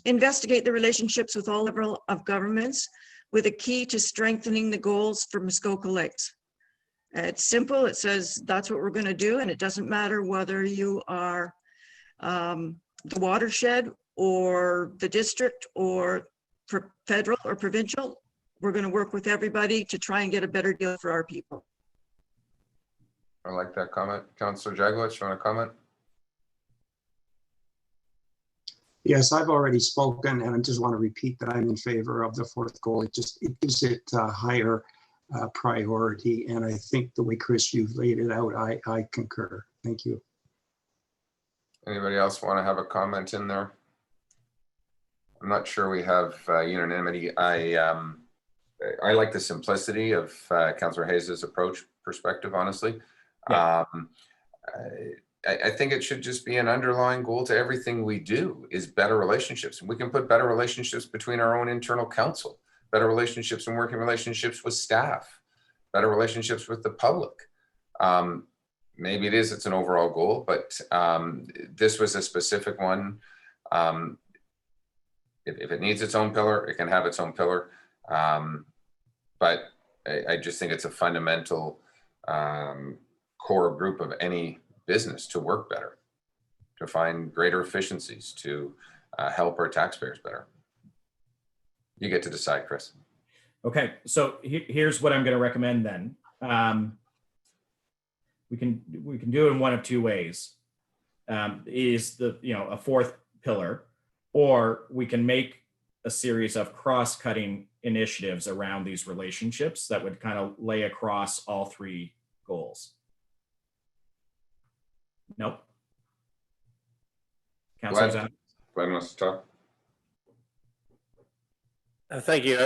I: investigate the relationships with all levels of governments with a key to strengthening the goals for Muskoka Lakes. It's simple. It says that's what we're going to do, and it doesn't matter whether you are the watershed or the district or federal or provincial. We're going to work with everybody to try and get a better deal for our people.
A: I like that comment. Councillor Jagowicz, you want to comment?
C: Yes, I've already spoken, and I just want to repeat that I'm in favor of the fourth goal. It gives it a higher priority, and I think the way, Chris, you've laid it out, I concur. Thank you.
A: Anybody else want to have a comment in there? I'm not sure we have unanimity. I like the simplicity of Councillor Hayes's perspective, honestly.
B: Yeah.
A: I think it should just be an underlying goal to everything we do is better relationships. And we can put better relationships between our own internal council, better relationships and working relationships with staff, better relationships with the public. Maybe it's an overall goal, but this was a specific one. If it needs its own pillar, it can have its own pillar. But I just think it's a fundamental core group of any business to work better, to find greater efficiencies, to help our taxpayers better. You get to decide, Chris.
B: Okay, so here's what I'm going to recommend then. We can do it in one of two ways. Is a fourth pillar, or we can make a series of cross-cutting initiatives around these relationships that would kind of lay across all three goals. Nope. Councilor
A: Glenn wants to talk.
E: Thank you.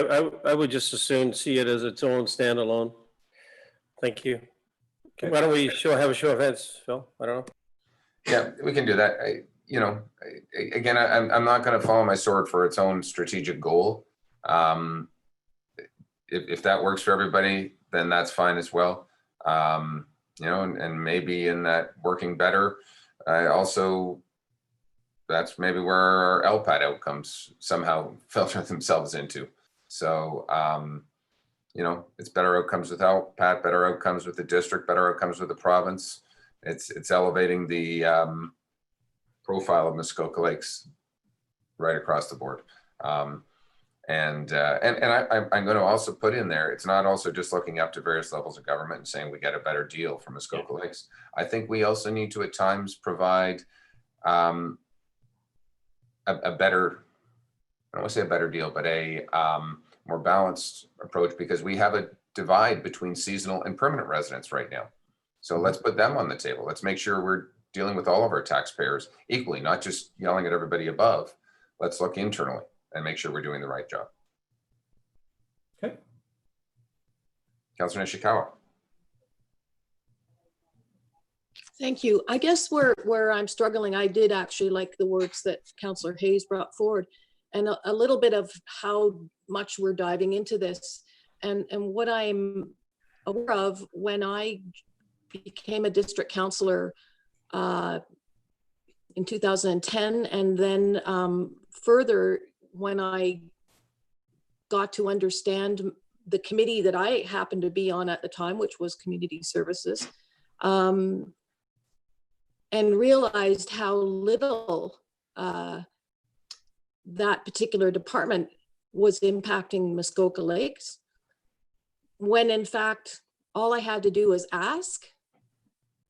E: I would just as soon see it as its own standalone. Thank you. Okay, why don't we have a show of hands, Phil? I don't know.
A: Yeah, we can do that. Again, I'm not going to follow my sword for its own strategic goal. If that works for everybody, then that's fine as well. And maybe in that working better, also that's maybe where our LPAT outcomes somehow filter themselves into. So, it's better outcomes with LPAT, better outcomes with the district, better outcomes with the province. It's elevating the profile of Muskoka Lakes right across the board. I'm going to also put in there, it's not also just looking up to various levels of government and saying we get a better deal from Muskoka Lakes. I think we also need to at times provide a better, I don't want to say a better deal, but a more balanced approach, because we have a divide between seasonal and permanent residents right now. So let's put them on the table. Let's make sure we're dealing with all of our taxpayers equally, not just yelling at everybody above. Let's look internally and make sure we're doing the right job.
B: Okay.
A: Councilor Nishikawa.
H: Thank you. I guess where I'm struggling, I did actually like the words that Councillor Hayes brought forward, and a little bit of how much we're diving into this, and what I'm aware of when I became a district councillor in 2010, and then further when I got to understand the committee that I happened to be on at the time, which was Community Services, and realized how little that particular department was impacting Muskoka Lakes, when in fact, all I had to do was ask,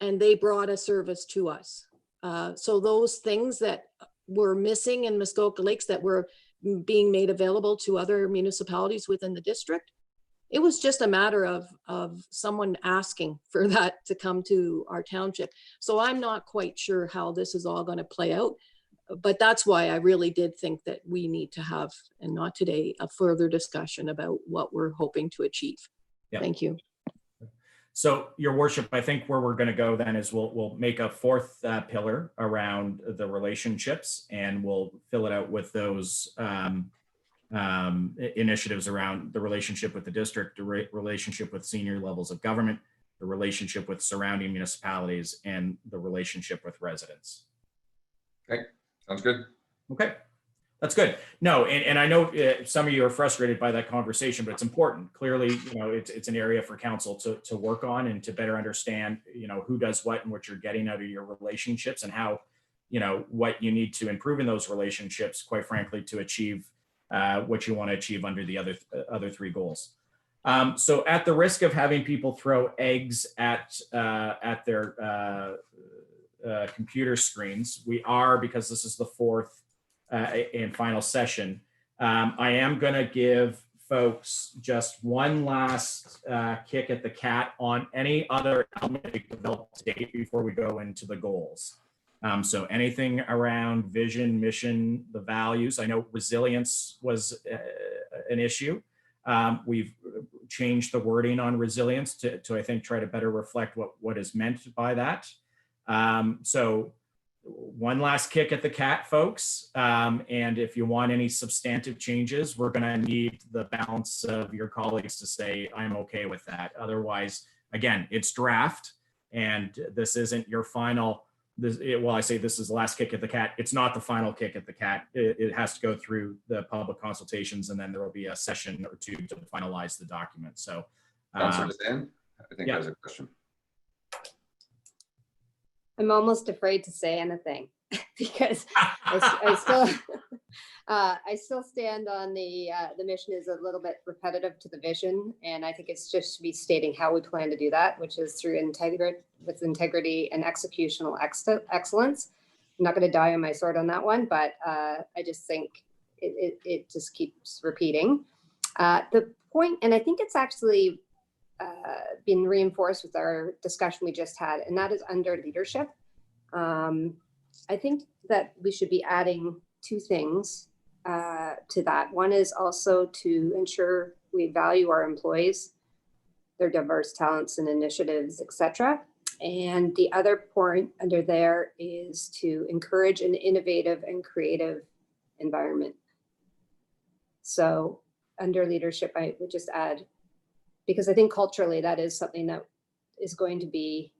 H: and they brought a service to us. So those things that were missing in Muskoka Lakes that were being made available to other municipalities within the district, it was just a matter of someone asking for that to come to our township. So I'm not quite sure how this is all going to play out, but that's why I really did think that we need to have, and not today, a further discussion about what we're hoping to achieve. Yeah. Thank you.
B: So, Your Worship, I think where we're going to go then is we'll make a fourth pillar around the relationships, and we'll fill it out with those initiatives around the relationship with the district, the relationship with senior levels of government, the relationship with surrounding municipalities, and the relationship with residents.
A: Okay, sounds good.
B: Okay, that's good. No, and I know some of you are frustrated by that conversation, but it's important. Clearly, it's an area for council to work on and to better understand, who does what and what you're getting out of your relationships, and how, what you need to improve in those relationships, quite frankly, to achieve what you want to achieve under the other three goals. So at the risk of having people throw eggs at their computer screens, we are, because this is the fourth and final session, I am going to give folks just one last kick at the cat on any other element we developed today before we go into the goals. So anything around vision, mission, the values. I know resilience was an issue. We've changed the wording on resilience to I think, try to better reflect what is meant by that. So one last kick at the cat, folks. And if you want any substantive changes, we're going to need the balance of your colleagues to say, I'm okay with that. Otherwise, again, it's draft, and this isn't your final. Well, I say this is the last kick at the cat. It's not the final kick at the cat. It has to go through the public consultations, and then there will be a session or two to finalize the document. So,
A: Councillor Dan, I think
B: yeah.
A: there's a question.
K: I'm almost afraid to say anything because I still I still stand on the mission is a little bit repetitive to the vision, and I think it's just to be stating how we plan to do that, which is through integrity and executional excellence. I'm not going to die on my sword on that one, but I just think it just keeps repeating. The point, and I think it's actually been reinforced with our discussion we just had, and that is under leadership. I think that we should be adding two things to that. One is also to ensure we value our employees, their diverse talents and initiatives, etc. And the other point under there is to encourage an innovative and creative environment. So under leadership, I would just add, because I think culturally that is something that is going to be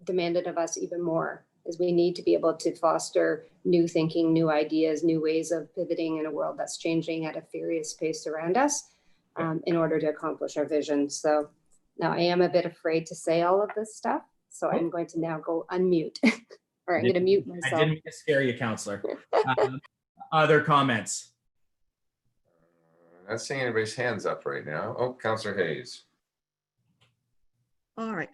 K: demanded of us even more, is we need to be able to foster new thinking, new ideas, new ways of pivoting in a world that's changing at a furious pace around us in order to accomplish our vision. So now I am a bit afraid to say all of this stuff, so I'm going to now go unmute, or I'm going to mute myself.
B: I didn't mean to scare you, Councillor. Other comments?
A: Not seeing anybody's hands up right now. Oh, Councillor Hayes.
I: All right.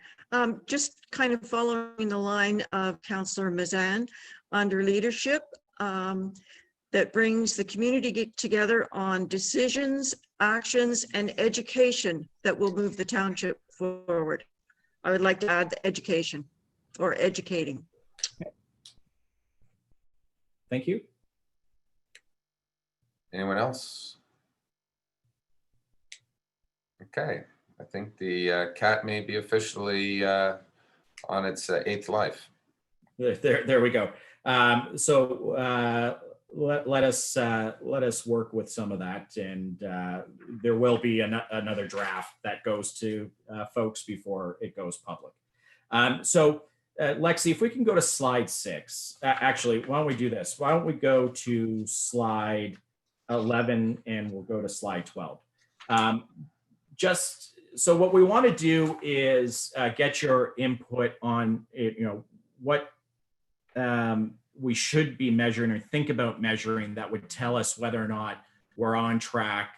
I: Just kind of following the line of Councillor Mazan, under leadership, that brings the community together on decisions, actions, and education that will move the township forward. I would like to add the education, or educating.
B: Thank you.
A: Anyone else? Okay, I think the cat may be officially on its 8th life.
B: There we go. So let us work with some of that, and there will be another draft that goes to folks before it goes public. So Lexi, if we can go to slide 6. Actually, why don't we do this? Why don't we go to slide 11 and we'll go to slide 12. Just so what we want to do is get your input on what we should be measuring or think about measuring that would tell us whether or not we're on track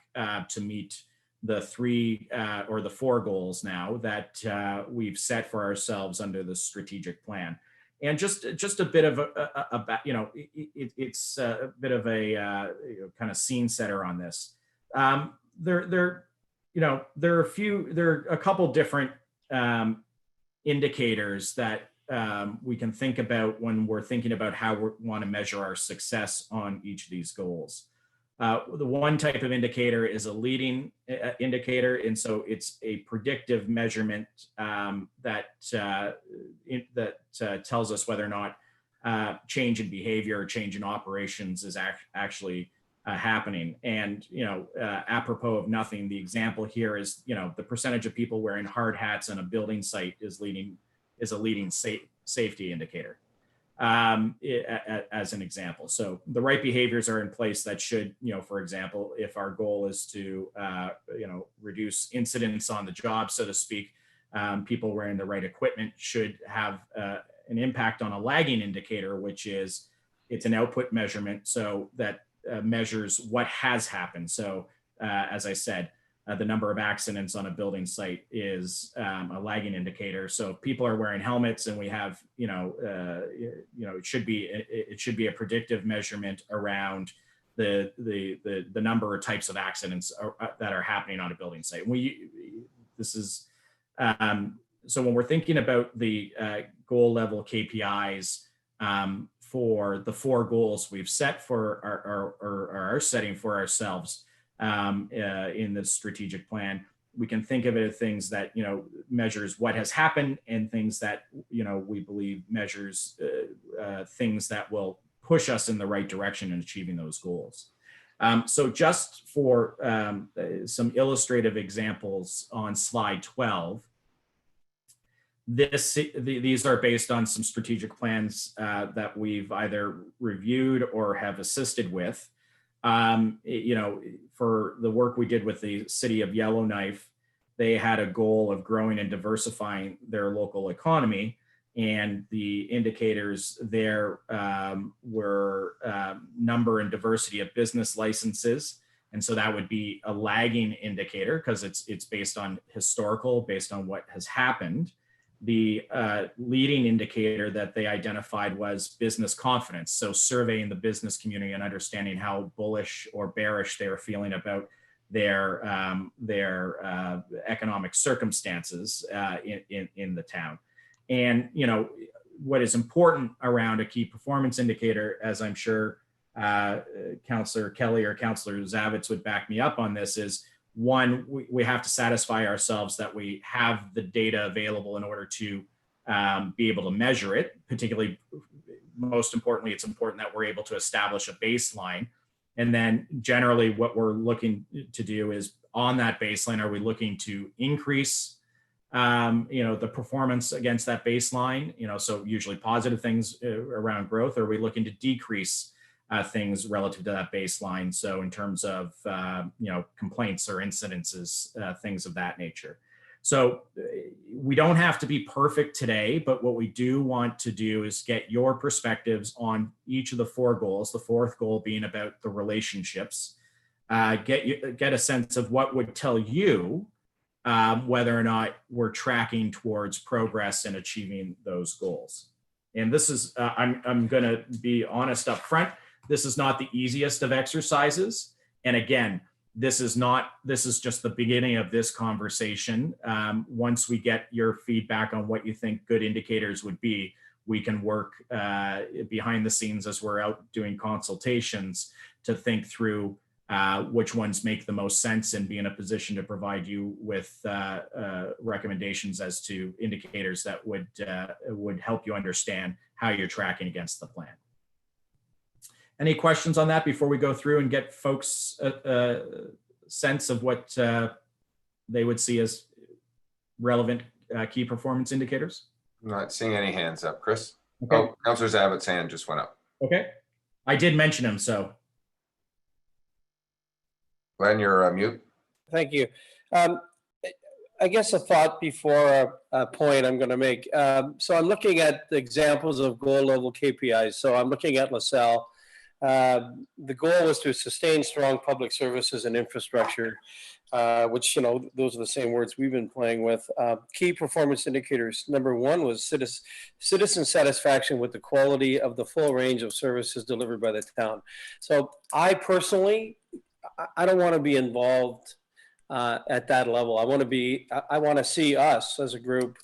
B: to meet the 3 or the 4 goals now that we've set for ourselves under the strategic plan. And just a bit of it's a bit of a kind of scene setter on this. There are a couple different indicators that we can think about when we're thinking about how we want to measure our success on each of these goals. The one type of indicator is a leading indicator, and so it's a predictive measurement that tells us whether or not change in behavior or change in operations is actually happening. And apropos of nothing, the example here is the percentage of people wearing hard hats on a building site is a leading safety indicator, as an example. So the right behaviors are in place that should, for example, if our goal is to reduce incidents on the job, so to speak, people wearing the right equipment should have an impact on a lagging indicator, which is it's an output measurement, so that measures what has happened. So as I said, the number of accidents on a building site is a lagging indicator. So if people are wearing helmets and we have, it should be a predictive measurement around the number or types of accidents that are happening on a building site. So when we're thinking about the goal level KPIs for the 4 goals we've set for our setting for ourselves in the strategic plan, we can think of it as things that, measures what has happened, and things that, we believe measures things that will push us in the right direction in achieving those goals. So just for some illustrative examples on slide 12, these are based on some strategic plans that we've either reviewed or have assisted with. For the work we did with the city of Yellowknife, they had a goal of growing and diversifying their local economy, and the indicators there were number and diversity of business licenses. And so that would be a lagging indicator because it's based on historical, based on what has happened. The leading indicator that they identified was business confidence. So surveying the business community and understanding how bullish or bearish they were feeling about their economic circumstances in the town. And, what is important around a key performance indicator, as I'm sure Councillor Kelly or Councillor Zavitz would back me up on this, is one, we have to satisfy ourselves that we have the data available in order to be able to measure it. Particularly, most importantly, it's important that we're able to establish a baseline. And then generally what we're looking to do is, on that baseline, are we looking to increase the performance against that baseline? So usually positive things around growth. Or are we looking to decrease things relative to that baseline? So in terms of, complaints or incidences, things of that nature. So we don't have to be perfect today, but what we do want to do is get your perspectives on each of the four goals, the fourth goal being about the relationships, get a sense of what would tell you whether or not we're tracking towards progress in achieving those goals. And this is, I'm going to be honest up front, this is not the easiest of exercises. And again, this is just the beginning of this conversation. Once we get your feedback on what you think good indicators would be, we can work behind the scenes as we're out doing consultations to think through which ones make the most sense, and be in a position to provide you with recommendations as to indicators that would help you understand how you're tracking against the plan. Any questions on that before we go through and get folks a sense of what they would see as relevant key performance indicators?
A: I'm not seeing any hands up, Chris.
B: Okay.
A: Oh, Councillor Zavit's hand just went up.
B: Okay. I did mention him, so.
A: Glenn, you're mute.
E: Thank you. I guess a thought before a point I'm going to make. So I'm looking at the examples of goal level KPIs. So I'm looking at LaSalle. The goal was to sustain strong public services and infrastructure, which, those are the same words we've been playing with. Key performance indicators. Number one was citizen satisfaction with the quality of the full range of services delivered by the town. So I personally, I don't want to be involved at that level. I want to see us as a group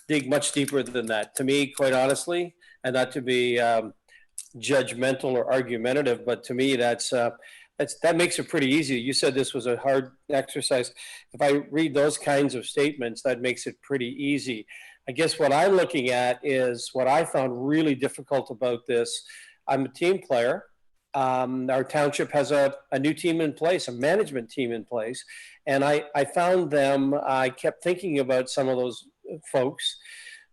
E: dig much deeper than that. To me, quite honestly, and not to be judgmental or argumentative, but to me, that makes it pretty easy. You said this was a hard exercise. If I read those kinds of statements, that makes it pretty easy. I guess what I'm looking at is what I found really difficult about this. I'm a team player. Our township has a new team in place, a management team in place. And I found them, I kept thinking about some of those folks,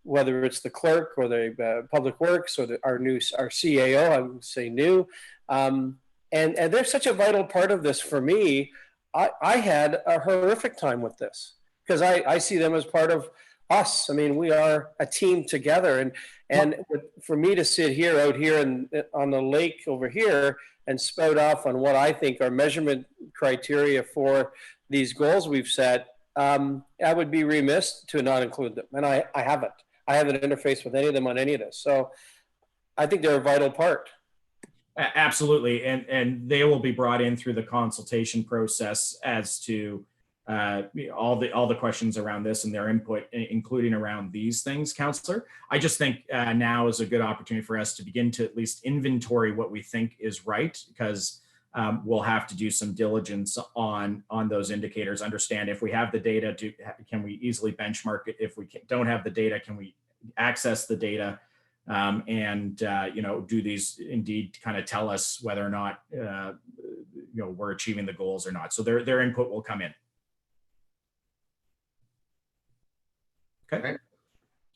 E: whether it's the clerk or the public works or our CAO, I would say new. And they're such a vital part of this for me. I had a horrific time with this because I see them as part of us. I mean, we are a team together. And for me to sit out here on the lake over here and spout off on what I think are measurement criteria for these goals we've set, I would be remiss to not include them. And I haven't. I haven't interfaced with any of them on any of this. So I think they're a vital part.
B: Absolutely. And they will be brought in through the consultation process as to all the questions around this and their input, including around these things, Councillor. I just think now is a good opportunity for us to begin to at least inventory what we think is right, because we'll have to do some diligence on those indicators, understand if we have the data, can we easily benchmark it? If we don't have the data, can we access the data? And do these indeed kind of tell us whether or not we're achieving the goals or not? So their input will come in.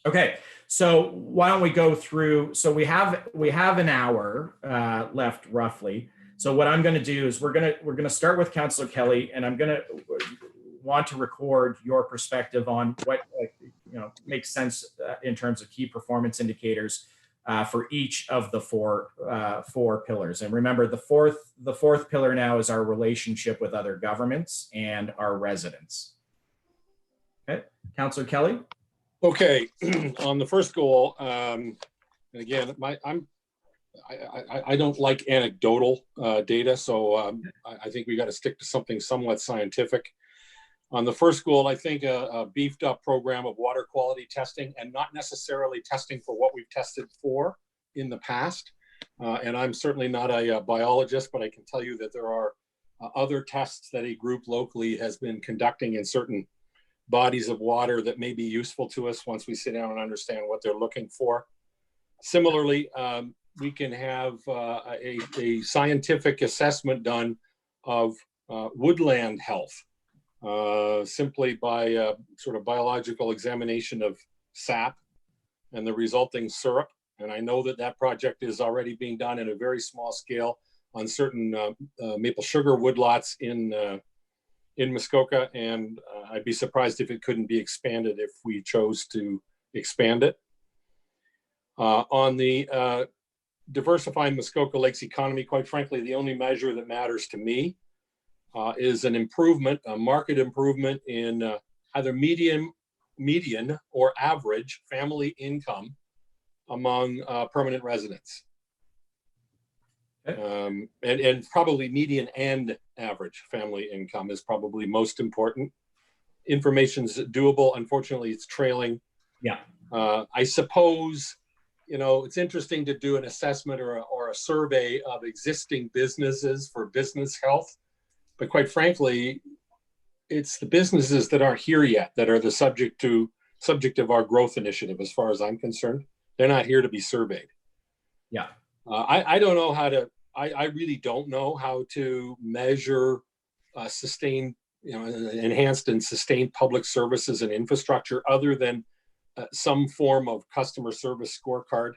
B: Okay. So why don't we go through? So we have an hour left roughly. So what I'm going to do is we're going to start with Councillor Kelly, and I'm going to want to record your perspective on what makes sense in terms of key performance indicators for each of the four pillars. And remember, the fourth pillar now is our relationship with other governments and our residents. Okay, Councillor Kelly.
F: Okay, on the first goal, and again, I don't like anecdotal data, so I think we got to stick to something somewhat scientific. On the first goal, I think a beefed up program of water quality testing, and not necessarily testing for what we've tested for in the past. And I'm certainly not a biologist, but I can tell you that there are other tests that a group locally has been conducting in certain bodies of water that may be useful to us once we sit down and understand what they're looking for. Similarly, we can have a scientific assessment done of woodland health, simply by sort of biological examination of sap and the resulting syrup. And I know that project is already being done in a very small scale on certain maple sugar woodlots in Muskoka, and I'd be surprised if it couldn't be expanded if we chose to expand it. On the diversifying Muskoka Lakes economy, quite frankly, the only measure that matters to me is an improvement, a market improvement in either median or average family income among permanent residents. And probably median and average family income is probably most important. Information's doable. Unfortunately, it's trailing.
B: Yeah.
F: I suppose, it's interesting to do an assessment or a survey of existing businesses for business health. But quite frankly, it's the businesses that aren't here yet that are the subject of our growth initiative, as far as I'm concerned. They're not here to be surveyed.
B: Yeah.
F: I don't know how to, I really don't know how to measure sustained, enhanced and sustained public services and infrastructure other than some form of customer service scorecard.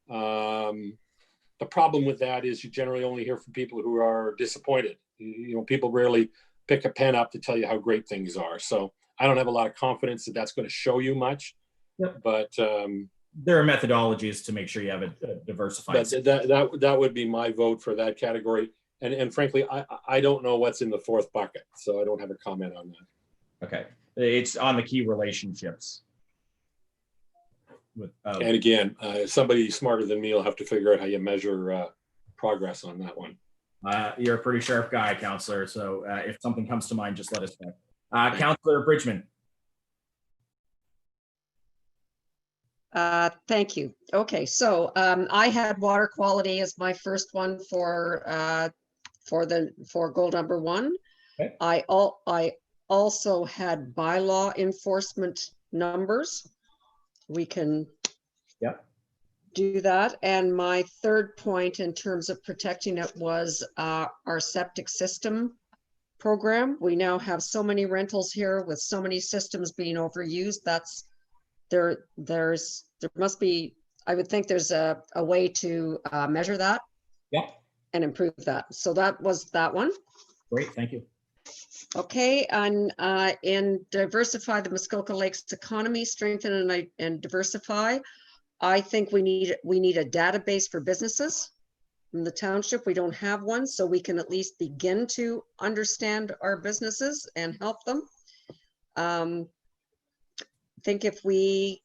F: The problem with that is you generally only hear from people who are disappointed. People rarely pick a pen up to tell you how great things are. So I don't have a lot of confidence that that's going to show you much.
B: Yep.
F: But
B: there are methodologies to make sure you have a diversified.
F: That would be my vote for that category. And frankly, I don't know what's in the fourth bucket, so I don't have a comment on that.
B: Okay, it's on the key relationships.
F: And again, somebody smarter than me will have to figure out how you measure progress on that one.
B: You're a pretty sharp guy, Councillor. So if something comes to mind, just let us know. Councillor Bridgman.
L: Thank you. Okay, so I had water quality as my first one for goal number 1.
B: Okay.
L: I also had bylaw enforcement numbers. We can do that. And my third point in terms of protecting it was our septic system program. We now have so many rentals here with so many systems being overused. There must be, I would think there's a way to measure that and improve that. So that was that one.
B: Great, thank you.
L: Okay, and in diversify the Muskoka Lakes economy, strengthen and diversify, I think we need a database for businesses in the township. We don't have one, so we can at least begin to understand our businesses and help them. I think if we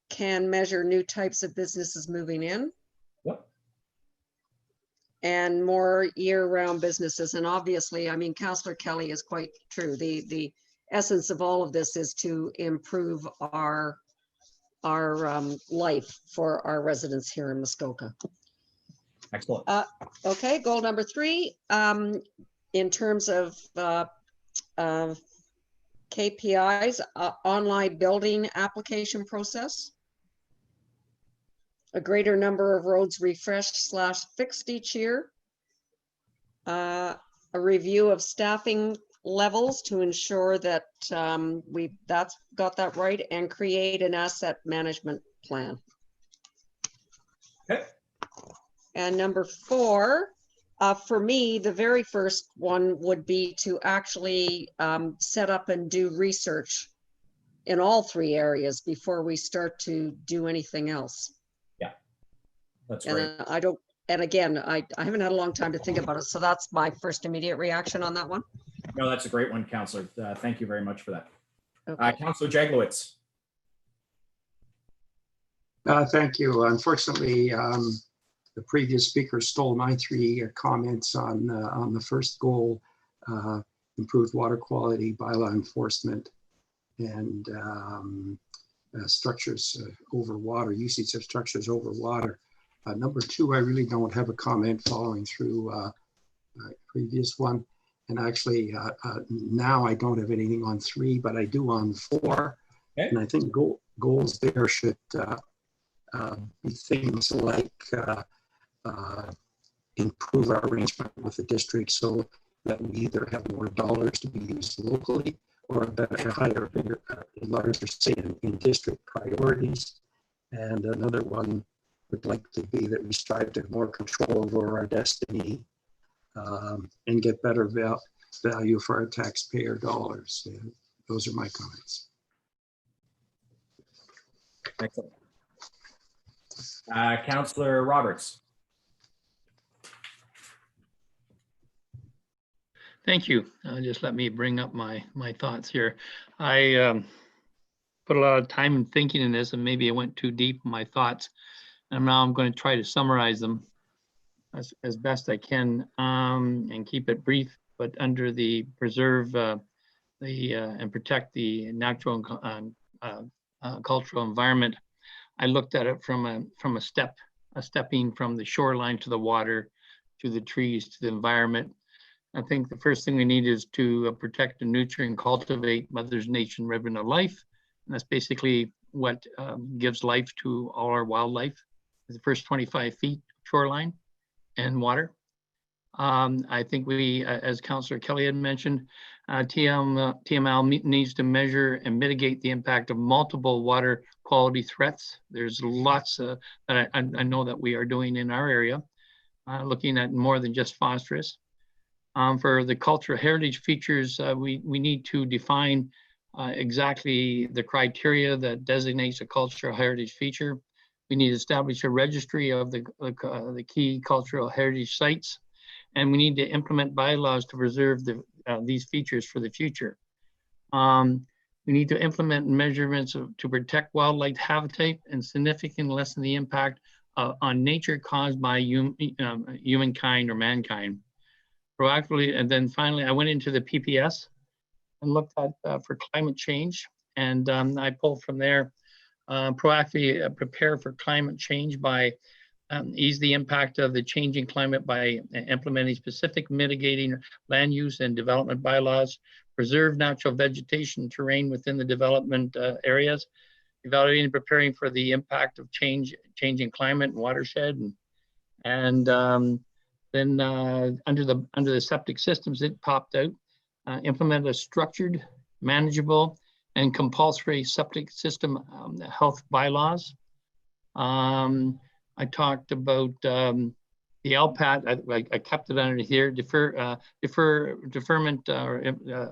L: can measure new types of businesses moving in. And more year-round businesses. And obviously, I mean, Councillor Kelly is quite true. The essence of all of this is to improve our life for our residents here in Muskoka.
B: Excellent.
L: Okay, goal number 3, in terms of KPIs, online building application process. A greater number of roads refreshed / fixed each year. A review of staffing levels to ensure that that's got that right, and create an asset management plan.
B: Okay.
L: And number 4, for me, the very first one would be to actually set up and do research in all 3 areas before we start to do anything else.
B: Yeah, that's great.
L: And again, I haven't had a long time to think about it. So that's my first immediate reaction on that one.
B: No, that's a great one, Councillor. Thank you very much for that.
L: Okay.
B: Councillor Jaglowitz.
C: Thank you. Unfortunately, the previous speaker stole my 3 comments on the first goal, improved water quality, bylaw enforcement, and structures over water, usage of structures over water. Number 2, I really don't have a comment following through previous one. And actually, now I don't have anything on 3, but I do on 4. Okay. And I think goals there should be things like improve our arrangement with the district so that we either have more dollars to be used locally or a higher, bigger, larger say in district priorities. And another one would like to be that we strive to have more control over our destiny and get better value for our taxpayer dollars. Those are my comments.
B: Excellent. Councillor Roberts.
D: Thank you. Just let me bring up my thoughts here. I put a lot of time in thinking in this, and maybe I went too deep in my thoughts. And now I'm going to try to summarize them as best I can and keep it brief, but under the preserve and protect the natural cultural environment. I looked at it from a stepping from the shoreline to the water, to the trees, to the environment. I think the first thing we need is to protect and nurture and cultivate Mother Nature and river of life. And that's basically what gives life to all our wildlife. The first 25 feet shoreline and water. I think we, as Councillor Kelly had mentioned, TML needs to measure and mitigate the impact of multiple water quality threats. There's lots that I know that we are doing in our area, looking at more than just phosphorus. For the cultural heritage features, we need to define exactly the criteria that designates a cultural heritage feature. We need to establish a registry of the key cultural heritage sites, and we need to implement bylaws to preserve these features for the future. We need to implement measurements to protect wildlife habitat and significantly lessen the impact on nature caused by humankind or mankind. Proactively, and then finally, I went into the PPS and looked at for climate change, and I pulled from there. Proactively prepare for climate change by ease the impact of the changing climate by implementing specific mitigating land use and development bylaws, preserve natural vegetation terrain within the development areas, evaluating and preparing for the impact of changing climate and watershed, and then under the septic systems, it popped out, implement a structured, manageable, and compulsory septic system health bylaws. I talked about the LPAT. I kept it under here. Deferment or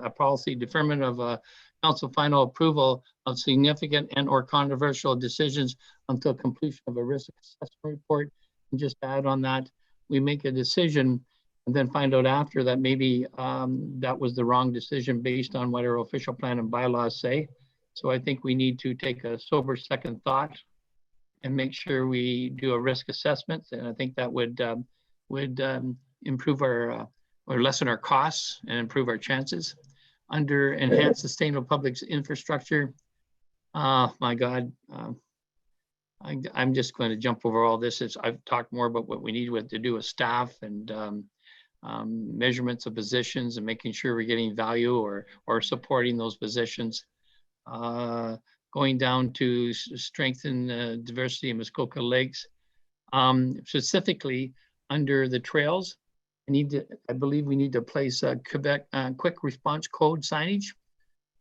D: a policy deferment of council final approval of significant and or controversial decisions until completion of a risk assessment report. And just to add on that, we make a decision and then find out after that maybe that was the wrong decision based on what our official plan and bylaws say. So I think we need to take a sober second thought and make sure we do a risk assessment. And I think that would improve our or lessen our costs and improve our chances. Under enhanced sustainable public infrastructure, my God, I'm just going to jump over all this. I've talked more about what we need to do with staff and measurements of positions and making sure we're getting value or supporting those positions. Going down to strengthen diversity in Muskoka Lakes. Specifically under the trails, I believe we need to place a Quebec quick response code signage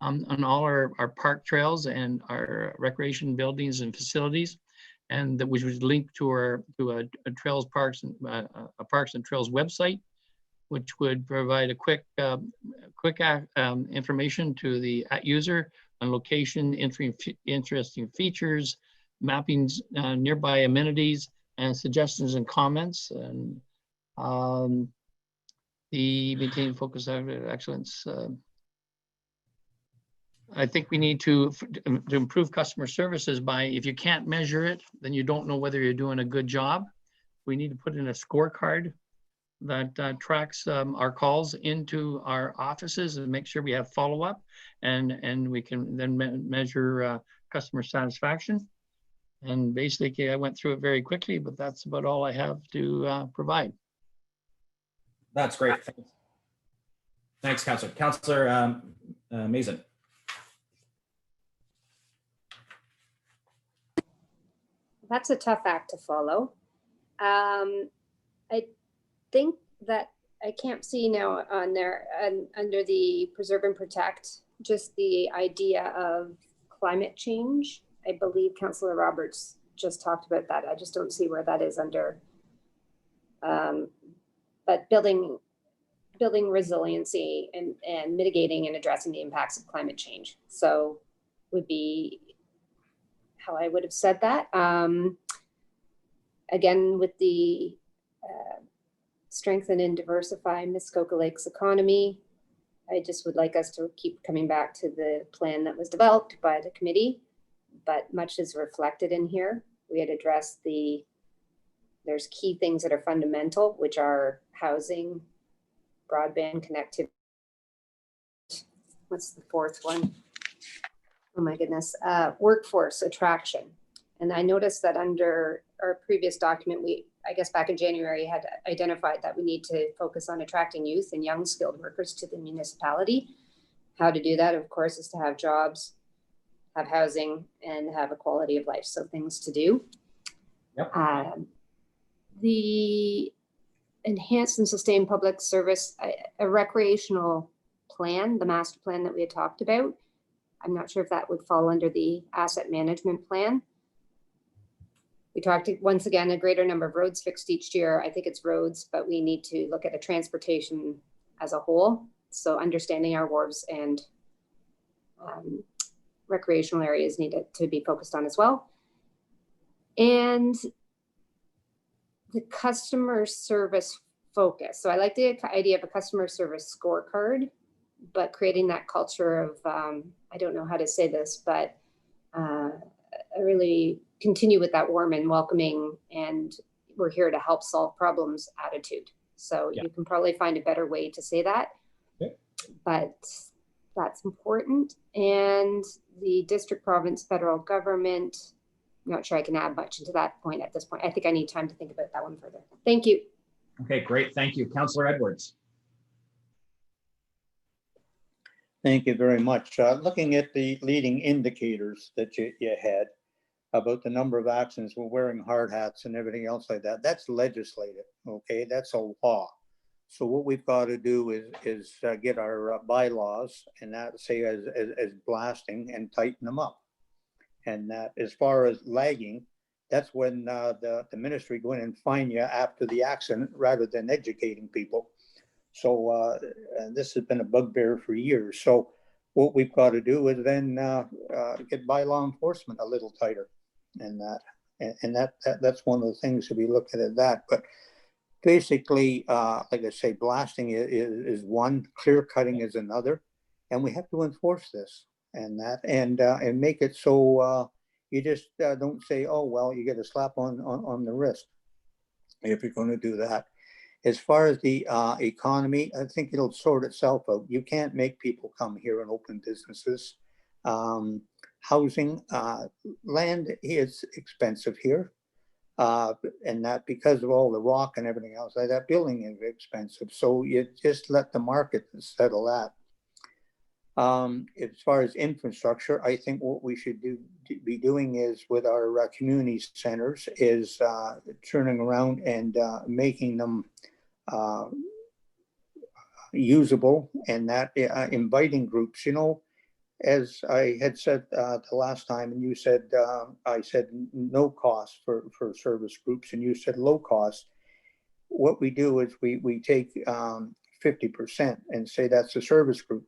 D: on all our park trails and our recreation buildings and facilities, and that which was linked to a trails parks and trails website, which would provide a quick information to the user on location, interesting features, mappings, nearby amenities, and suggestions and comments, and the maintain focus on excellence. I think we need to improve customer services by, if you can't measure it, then you don't know whether you're doing a good job. We need to put in a scorecard that tracks our calls into our offices and make sure we have follow-up, and we can then measure customer satisfaction. And basically, I went through it very quickly, but that's about all I have to provide.
B: That's great. Thanks, Councillor. Councillor Mason.
K: That's a tough act to follow. I think that I can't see now on there under the preserve and protect, just the idea of climate change. I believe Councillor Roberts just talked about that. I just don't see where that is under, but building resiliency and mitigating and addressing the impacts of climate change. So would be how I would have said that. Again, with the strengthen and diversify Muskoka Lakes economy, I just would like us to keep coming back to the plan that was developed by the committee, but much is reflected in here. We had addressed there's key things that are fundamental, which are housing, broadband connectivity. What's the fourth one? Oh my goodness, workforce attraction. And I noticed that under our previous document, I guess back in January, had identified that we need to focus on attracting youth and young skilled workers to the municipality. How to do that, of course, is to have jobs, have housing, and have a quality of life. So things to do.
B: Yep.
K: The enhanced and sustained public service, a recreational plan, the master plan that we had talked about. I'm not sure if that would fall under the asset management plan. We talked once again, a greater number of roads fixed each year. I think it's roads, but we need to look at a transportation as a whole. So understanding our wharves and recreational areas needed to be focused on as well. And the customer service focus. So I like the idea of a customer service scorecard, but creating that culture of, I don't know how to say this, but really continue with that warm and welcoming, and we're here to help solve problems attitude. So you can probably find a better way to say that, but that's important. And the district, province, federal government, I'm not sure I can add much into that point at this point. I think I need time to think about that one further. Thank you.
B: Okay, great. Thank you. Councillor Edwards.
J: Thank you very much. Looking at the leading indicators that you had about the number of accidents, we're wearing hard hats and everything else like that, that's legislative, okay? That's a law. So what we've got to do is get our bylaws, and that say as blasting, and tighten them up. And that as far as lagging, that's when the ministry go in and fine you after the accident rather than educating people. So this has been a bugbear for years. So what we've got to do is then get bylaw enforcement a little tighter, and that's one of the things to be looking at that. But basically, like I say, blasting is one, clear cutting is another, and we have to enforce this and make it so you just don't say, oh well, you get a slap on the wrist if you're going to do that. As far as the economy, I think it'll sort itself out. You can't make people come here and open businesses. housing. Land is expensive here. And that because of all the rock and everything else, that building is expensive. So you just let the market settle that. As far as infrastructure, I think what we should be doing is with our community centers is turning around and making them usable, and that inviting groups, as I had said the last time, and you said, I said no cost for service groups, and you said low cost. What we do is we take 50% and say that's a service group.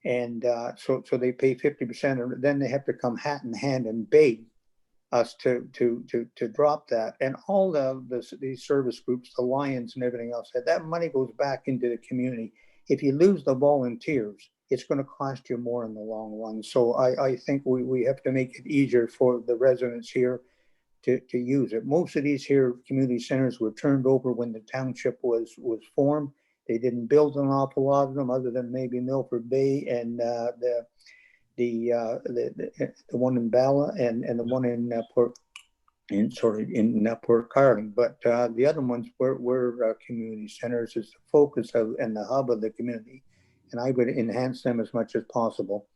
J: And so they pay 50%, and then they have to come hat in hand and beg us to drop that. And all these service groups, the Lions and everything else, that money goes back into the community. If you lose the volunteers, it's going to cost you more in the long run. So I think we have to make it easier for the residents here to use it. Most of these here community centers were turned over when the township was formed. They didn't build an awful lot of them, other than maybe Milford Bay and the one in Bala and the one in Port Carling. But the other ones were community centers as the focus of and the hub of the community. And I would enhance them as much as possible.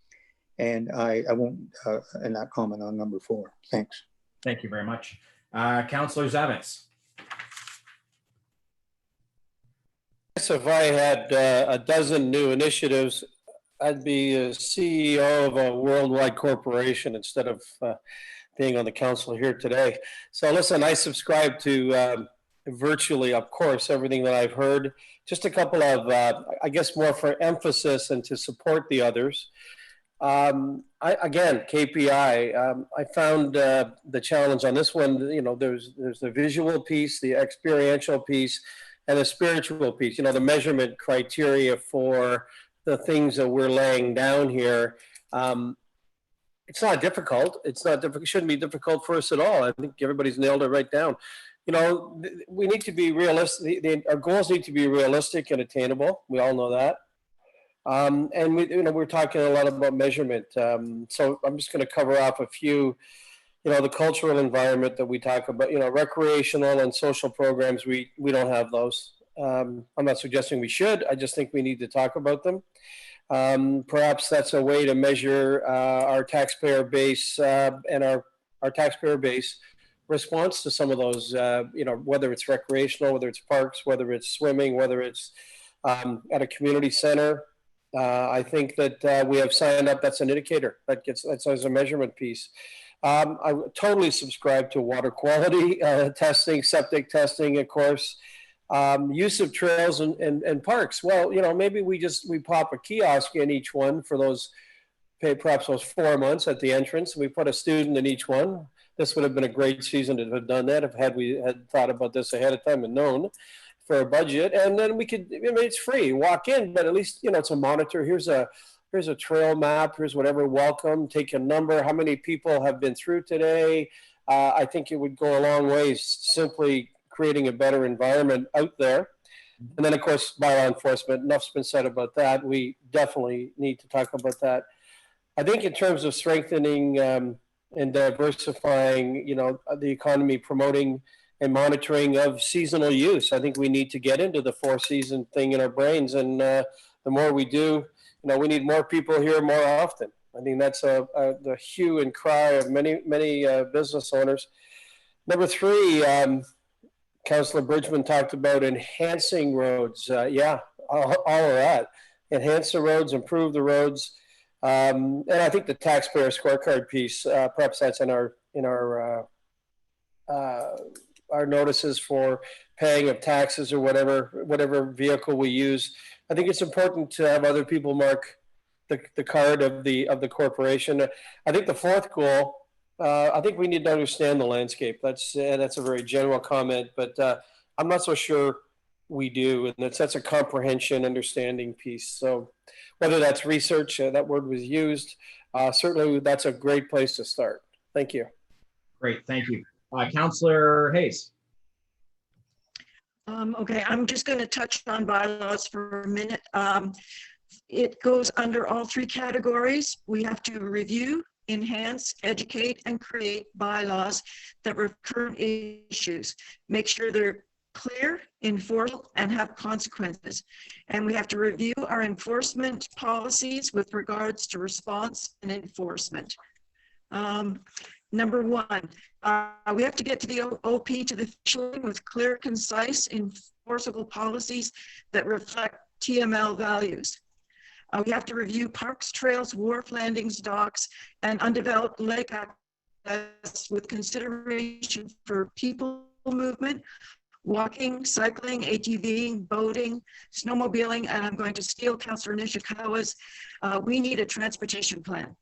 J: And I won't not comment on number 4. Thanks.
B: Thank you very much. Councillor Zavitz.
E: If I had a dozen new initiatives, I'd be a CEO of a worldwide corporation instead of being on the council here today. So listen, I subscribe to virtually, of course, everything that I've heard. Just a couple of, I guess, more for emphasis and to support the others. Again, KPI, I found the challenge on this one, there's the visual piece, the experiential piece, and the spiritual piece, the measurement criteria for the things that we're laying down here. It's not difficult. It's not difficult. It shouldn't be difficult for us at all. I think everybody's nailed it right down. We need to be realistic. Our goals need to be realistic and attainable. We all know that. And we're talking a lot about measurement. So I'm just going to cover off a few. The cultural environment that we talk about. Recreational and social programs. We don't have those. I'm not suggesting we should. I just think we need to talk about them. Perhaps that's a way to measure our taxpayer base and our taxpayer base response to some of those, whether it's recreational, whether it's parks, whether it's swimming, whether it's at a community center. I think that we have signed up. That's an indicator. That's as a measurement piece. I totally subscribe to water quality testing, septic testing, of course. Use of trails and parks. Well, maybe we pop a kiosk in each one for those, perhaps those 4 months at the entrance. We put a student in each one. This would have been a great season to have done that if we had thought about this ahead of time and known for a budget. And then we could, it's free, walk in, but at least, it's a monitor. Here's a trail map. Here's whatever. Welcome. Take a number. How many people have been through today? I think it would go a long way simply creating a better environment out there. And then, of course, bylaw enforcement. Enough's been said about that. We definitely need to talk about that. I think in terms of strengthening and diversifying, the economy, promoting and monitoring of seasonal use, I think we need to get into the 4-season thing in our brains. And the more we do, we need more people here more often. I think that's the hue and cry of many business owners. Number 3, Councillor Bridgman talked about enhancing roads. Yeah, all of that. Enhance the roads, improve the roads. And I think the taxpayer scorecard piece, perhaps that's in our notices for paying of taxes or whatever vehicle we use. I think it's important to have other people mark the card of the corporation. I think the 4th goal, I think we need to understand the landscape. That's a very general comment, but I'm not so sure we do. And that's a comprehension, understanding piece. So whether that's research, that word was used, certainly that's a great place to start. Thank you.
B: Great, thank you. Councillor Hayes.
I: Okay, I'm just going to touch on bylaws for a minute. It goes under all 3 categories. We have to review, enhance, educate, and create bylaws that reflect current issues. Make sure they're clear, enforceable, and have consequences. And we have to review our enforcement policies with regards to response and enforcement. Number one, we have to get to the OP to the finish with clear, concise, enforceable policies that reflect TML values. We have to review parks, trails, wharf landings, docks, and undeveloped lake access with consideration for people movement, walking, cycling, ATVing, boating, snowmobiling, and I'm going to steal Councillor Nishikawa's. We need a transportation plan.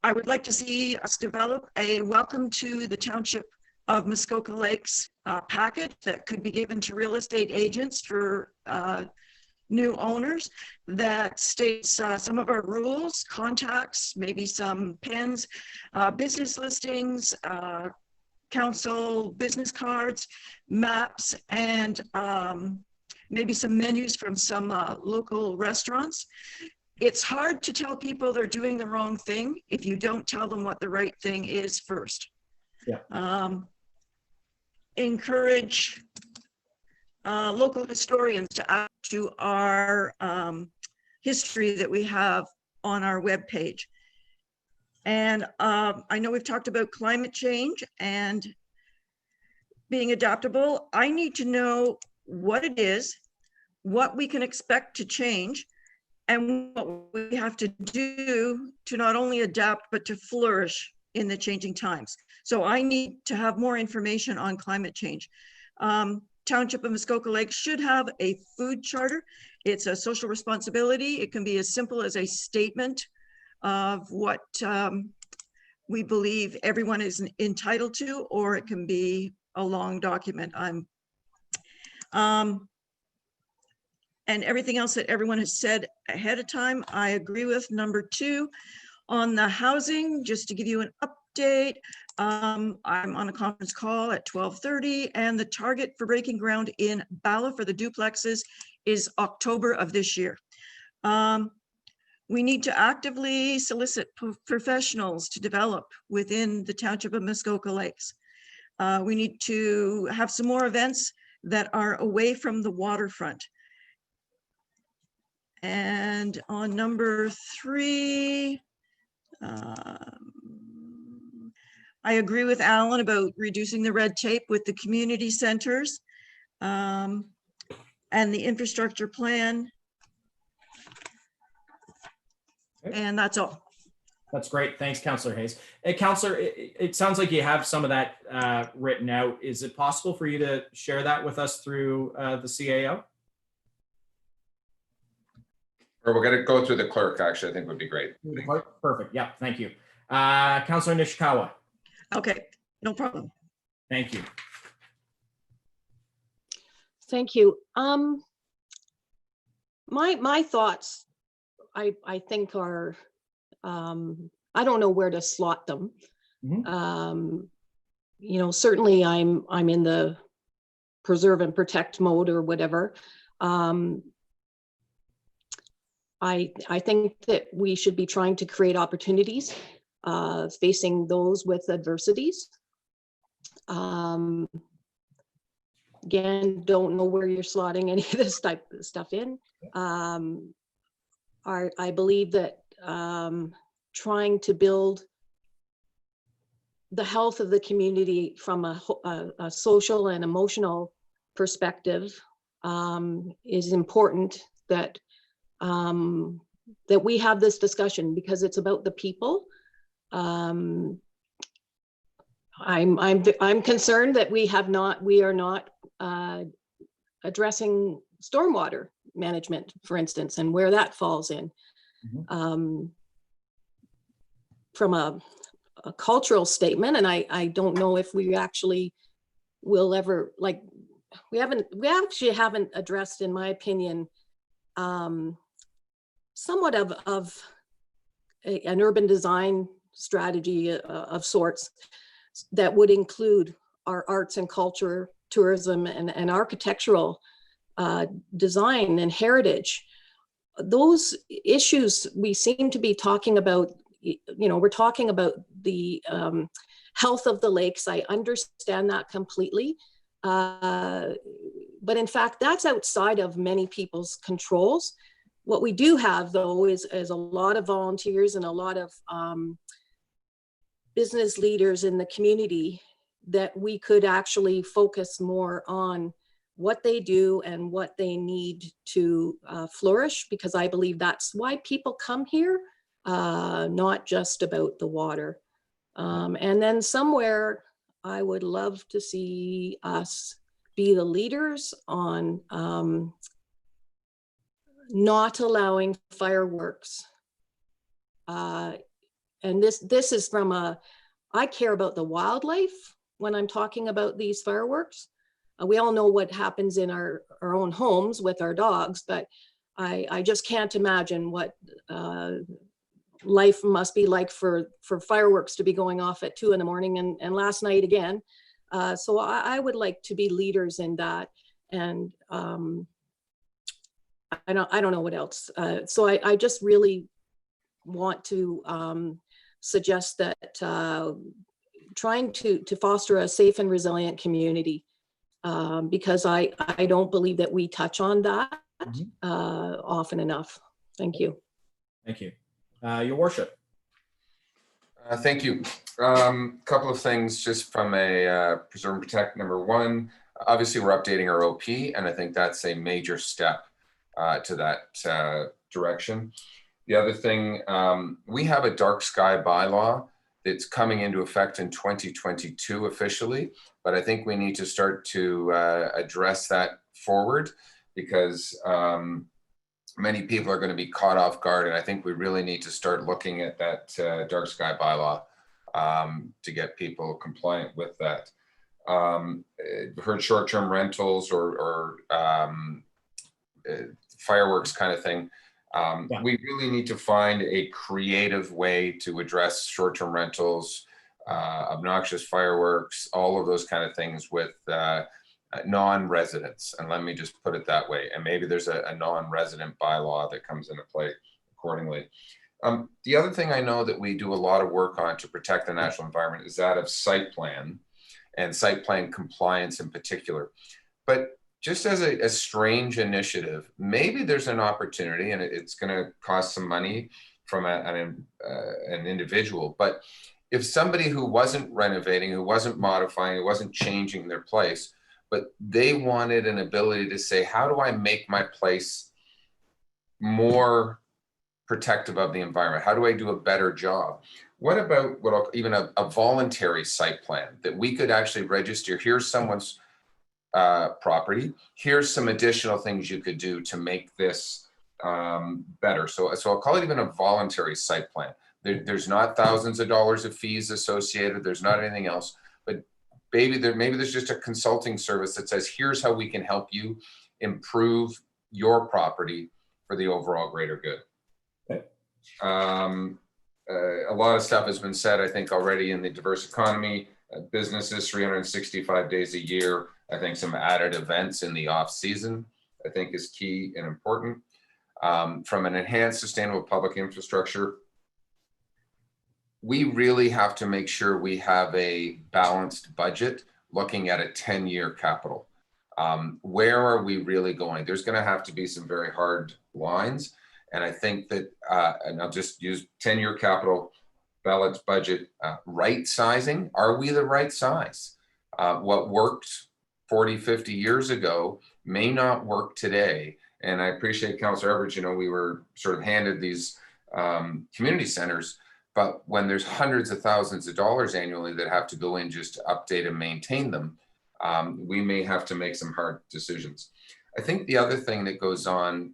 I: I would like to see us develop a welcome to the Township of Muskoka Lakes packet that could be given to real estate agents for new owners that states some of our rules, contacts, maybe some pins, business listings, council business cards, maps, and maybe some menus from some local restaurants. It's hard to tell people they're doing the wrong thing if you don't tell them what the right thing is first. Yeah. Encourage local historians to add to our history that we have on our webpage. And I know we've talked about climate change and being adaptable. I need to know what it is, what we can expect to change, and what we have to do to not only adapt, but to flourish in the changing times. So I need to have more information on climate change. Township of Muskoka Lakes should have a food charter. It's a social responsibility. It can be as simple as a statement of what we believe everyone is entitled to, or it can be a long document. And everything else that everyone has said ahead of time, I agree with. Number two, on the housing, just to give you an update, I'm on a conference call at 12:30, and the target for breaking ground in Bala for the duplexes is October of this year. We need to actively solicit professionals to develop within the Township of Muskoka Lakes. We need to have some more events that are away from the waterfront. And on number three, I agree with Alan about reducing the red tape with the community centers and the infrastructure plan. And that's all.
B: That's great. Thanks, Councillor Hayes. Councillor, it sounds like you have some of that written out. Is it possible for you to share that with us through the CAO?
A: Or we're going to go through the clerk, actually, I think would be great.
B: Perfect. Yeah, thank you. Councillor Nishikawa.
I: Okay, no problem.
B: Thank you.
H: Thank you. My thoughts, I think are, I don't know where to slot them. Mm-hmm. You know, certainly I'm in the preserve and protect mode or whatever. I think that we should be trying to create opportunities, facing those with adversities. Again, don't know where you're slotting any of this type of stuff in. I believe that trying to build the health of the community from a social and emotional perspective is important, that that we have this discussion because it's about the people. I'm concerned that we are not addressing stormwater management, for instance, and where that falls in. Mm-hmm. From a cultural statement, and I don't know if we actually will ever, like, we actually haven't addressed, in my opinion, somewhat of an urban design strategy of sorts that would include our arts and culture, tourism, and architectural design and heritage. Those issues we seem to be talking about, we're talking about the health of the lakes. I understand that completely. But in fact, that's outside of many people's controls. What we do have, though, is a lot of volunteers and a lot of business leaders in the community that we could actually focus more on what they do and what they need to flourish, because I believe that's why people come here, not just about the water. And then somewhere I would love to see us be the leaders on not allowing fireworks. And this is from I care about the wildlife when I'm talking about these fireworks. We all know what happens in our own homes with our dogs, but I just can't imagine what life must be like for fireworks to be going off at 2 a.m. and last night again. So I would like to be leaders in that. And I don't know what else. So I just really want to suggest that trying to foster a safe and resilient community, because I don't believe that we touch on that often enough. Thank you.
B: Thank you. Your worship.
A: Thank you. Couple of things just from a preserve and protect. Number one, obviously we're updating our OP, and I think that's a major step to that direction. The other thing, we have a dark sky bylaw that's coming into effect in 2022 officially, but I think we need to start to address that forward, because many people are going to be caught off guard, and I think we really need to start looking at that dark sky bylaw to get people compliant with that. Heard short-term rentals or fireworks kind of thing. Yeah. We really need to find a creative way to address short-term rentals, obnoxious fireworks, all of those kind of things with non-residents. And let me just put it that way. And maybe there's a non-resident bylaw that comes into play accordingly. The other thing I know that we do a lot of work on to protect the natural environment is that of site plan and site plan compliance in particular. But just as a strange initiative, maybe there's an opportunity, and it's going to cost some money from an individual. But if somebody who wasn't renovating, who wasn't modifying, who wasn't changing their place, but they wanted an ability to say, how do I make my place more protective of the environment? How do I do a better job? What about even a voluntary site plan that we could actually register? Here's someone's property. Here's some additional things you could do to make this better. So I'll call it even a voluntary site plan. There's not thousands of dollars of fees associated. There's not anything else, but maybe there's just a consulting service that says, here's how we can help you improve your property for the overall greater good. Okay. A lot of stuff has been said, I think, already in the diverse economy, businesses 365 days a year. I think some added events in the off season, I think, is key and important. From an enhanced sustainable public infrastructure, we really have to make sure we have a balanced budget looking at a 10-year capital. Where are we really going? There's going to have to be some very hard lines. And I think that, and I'll just use 10-year capital balance budget, right sizing. Are we the right size? What worked 40, 50 years ago may not work today. And I appreciate Councillor Everidge, we were sort of handed these community centers, but when there's hundreds of thousands of dollars annually that have to go in just to update and maintain them, we may have to make some hard decisions. I think the other thing that goes on,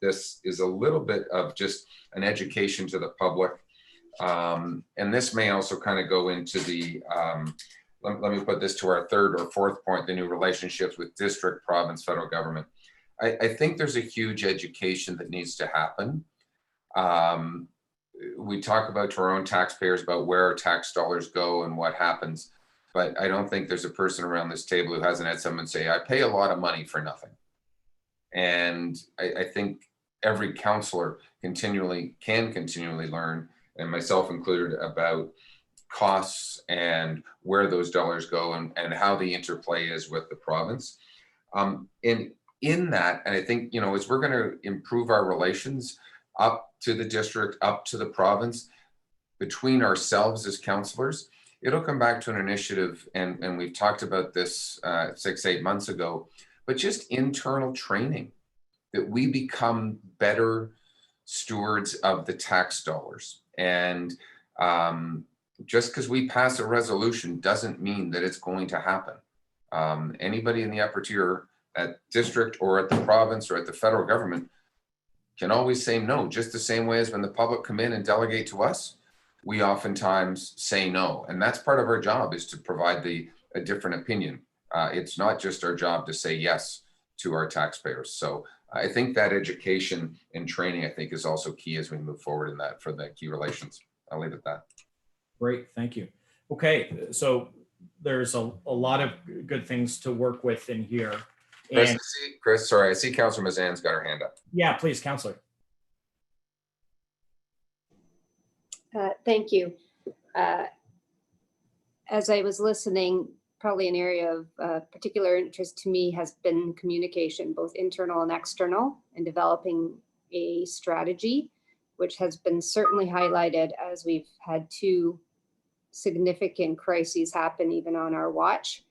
A: this is a little bit of just an education to the public. And this may also kind of go into the, let me put this to our third or fourth point, the new relationships with district, province, federal government. I think there's a huge education that needs to happen. We talk about to our own taxpayers about where our tax dollars go and what happens, but I don't think there's a person around this table who hasn't had someone say, I pay a lot of money for nothing. And I think every councillor can continually learn and myself included, about costs and where those dollars go and how the interplay is with the province. In that, and I think, you know, as we're going to improve our relations up to the district, up to the province, between ourselves as councillors, it'll come back to an initiative, and we've talked about this 6-8 months ago, but just internal training, that we become better stewards of the tax dollars. And just because we pass a resolution doesn't mean that it's going to happen. Anybody in the upper tier at district or at the province or at the federal government can always say no, just the same way as when the public come in and delegate to us, we oftentimes say no. And that's part of our job, is to provide a different opinion. It's not just our job to say yes to our taxpayers. So I think that education and training, I think, is also key as we move forward in that for the key relations. I'll leave it at that.
B: Great, thank you. Okay, so there's a lot of good things to work with in here. And
A: Chris, sorry, I see Councillor Mazan's got her hand up.
B: Yeah, please, Councillor.
K: Thank you. As I was listening, probably an area of particular interest to me has been communication, both internal and external, and developing a strategy, which has been certainly highlighted as we've had 2 significant crises happen even on our watch.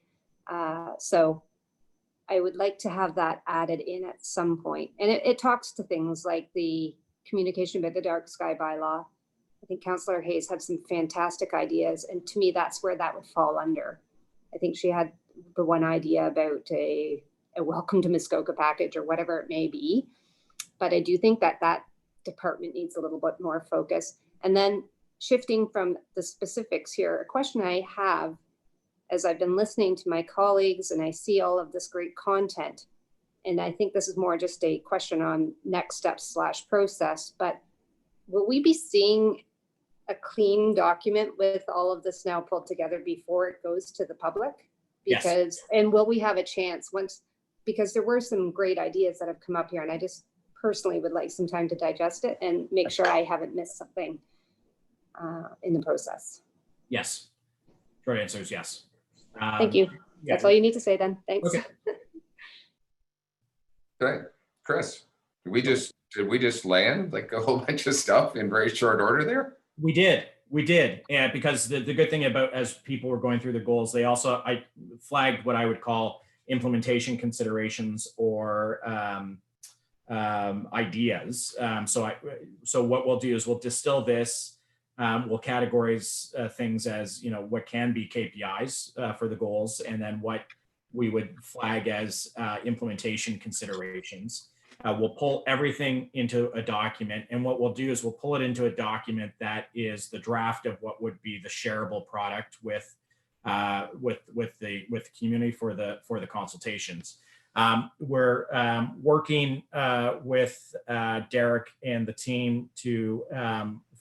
K: So I would like to have that added in at some point. And it talks to things like the communication about the dark sky bylaw. I think Councillor Hayes had some fantastic ideas, and to me, that's where that would fall under. I think she had the one idea about a welcome to Muskoka package or whatever it may be. But I do think that that department needs a little bit more focus. And then shifting from the specifics here, a question I have, as I've been listening to my colleagues and I see all of this great content, and I think this is more just a question on next steps / process, but will we be seeing a clean document with all of this now pulled together before it goes to the public? Because, yes. And will we have a chance once, because there were some great ideas that have come up here, and I just personally would like some time to digest it and make sure I haven't missed something in the process.
B: Yes. Short answer is yes.
K: Thank you. Yeah. That's all you need to say then. Thanks.
A: Okay. Okay. Chris, did we just land like a whole bunch of stuff in very short order there?
B: We did. And because the good thing about, as people were going through the goals, I flagged what I would call implementation considerations or ideas. So what we'll do is we'll distill this. We'll categorize things as, you know, what can be KPIs for the goals, and then what we would flag as implementation considerations. We'll pull everything into a document, and what we'll do is we'll pull it into a document that is the draft of what would be the shareable product with the community for the consultations. We're working with Derek and the team to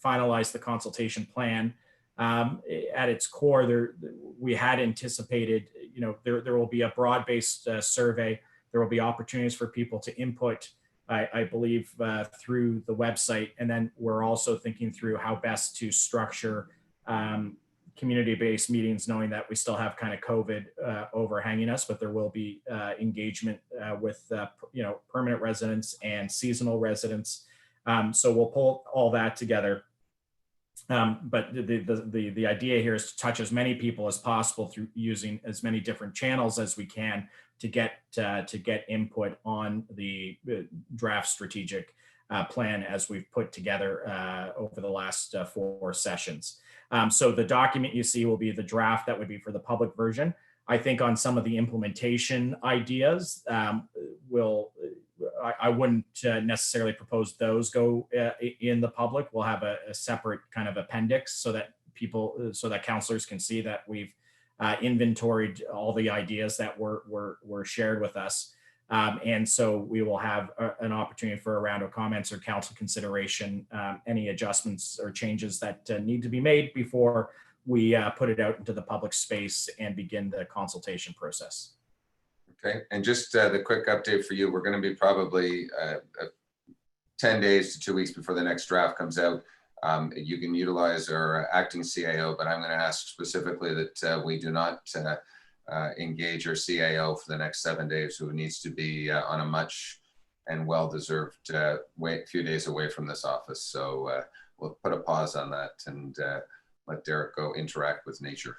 B: finalize the consultation plan. At its core, we had anticipated, you know, there will be a broad-based survey. There will be opportunities for people to input, I believe, through the website. And then we're also thinking through how best to structure community-based meetings, knowing that we still have kind of COVID overhanging us, but there will be engagement with you know, permanent residents and seasonal residents. So we'll pull all that together. But the idea here is to touch as many people as possible through using as many different channels as we can to get input on the draft strategic plan as we've put together over the last 4 sessions. So the document you see will be the draft that would be for the public version. I think on some of the implementation ideas, I wouldn't necessarily propose those go in the public. We'll have a separate kind of appendix so that councillors can see that we've inventoried all the ideas that were shared with us. And so we will have an opportunity for a round of comments or council consideration, any adjustments or changes that need to be made before we put it out into the public space and begin the consultation process.
A: Okay, and just the quick update for you, we're going to be probably 10 days to 2 weeks before the next draft comes out, You can utilize our acting CAO, but I'm going to ask specifically that we do not engage our CAO for the next 7 days, who needs to be on a much and well-deserved few days away from this office. So we'll put a pause on that and let Derek go interact with nature.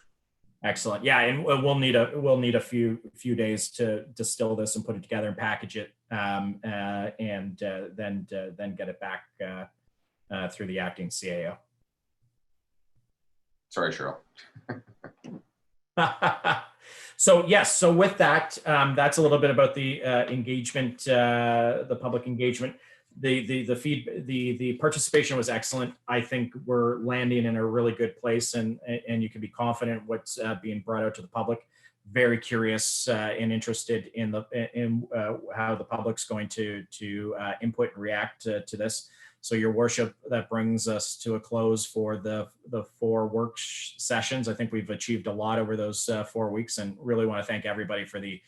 B: Excellent. Yeah, and we'll need a few days to distill this and put it together and package it, and then get it back through the acting CAO.
A: Sorry, Cheryl.
B: So yes, so with that, that's a little bit about the engagement, the public engagement. The participation was excellent. I think we're landing in a really good place, and you can be confident what's being brought out to the public. Very curious and interested in how the public's going to input and react to this. So Your Worship, that brings us to a close for the 4 work sessions. I think we've achieved a lot over those 4 weeks, and really want to thank everybody for the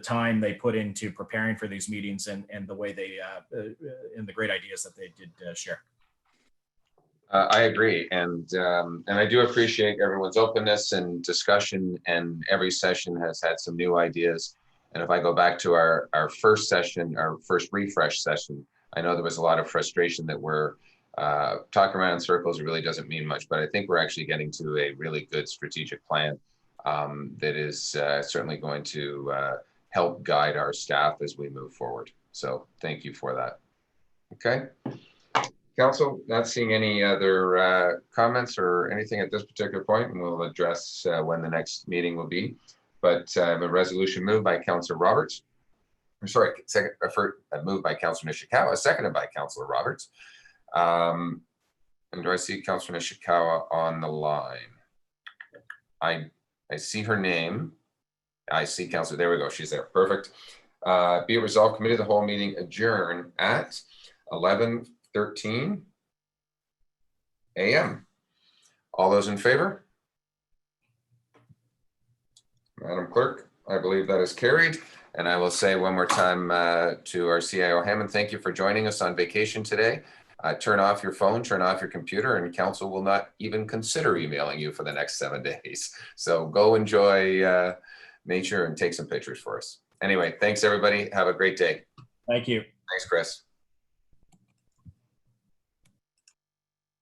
B: time they put into preparing for these meetings and the way they and the great ideas that they did share.
A: I agree, and I do appreciate everyone's openness and discussion, and every session has had some new ideas. And if I go back to our first session, our first refresh session, I know there was a lot of frustration that we're talking around in circles. It really doesn't mean much, but I think we're actually getting to a really good strategic plan that is certainly going to help guide our staff as we move forward. So thank you for that. Okay. Council, not seeing any other comments or anything at this particular point, and we'll address when the next meeting will be. But a resolution moved by Councillor Roberts. Sorry, moved by Councillor Nishikawa, seconded by Councillor Roberts. And do I see Councillor Nishikawa on the line? I see her name. I see Councillor, there we go, she's there, perfect. Be it resolved, committee of the whole meeting adjourn at 11:13 a.m. All those in favor? Madam Clerk, I believe that is carried. And I will say one more time to our CIO Hammond, thank you for joining us on vacation today. Turn off your phone, turn off your computer, and council will not even consider emailing you for the next 7 days. So go enjoy nature and take some pictures for us. Anyway, thanks everybody. Have a great day.
B: Thank you.
A: Thanks, Chris.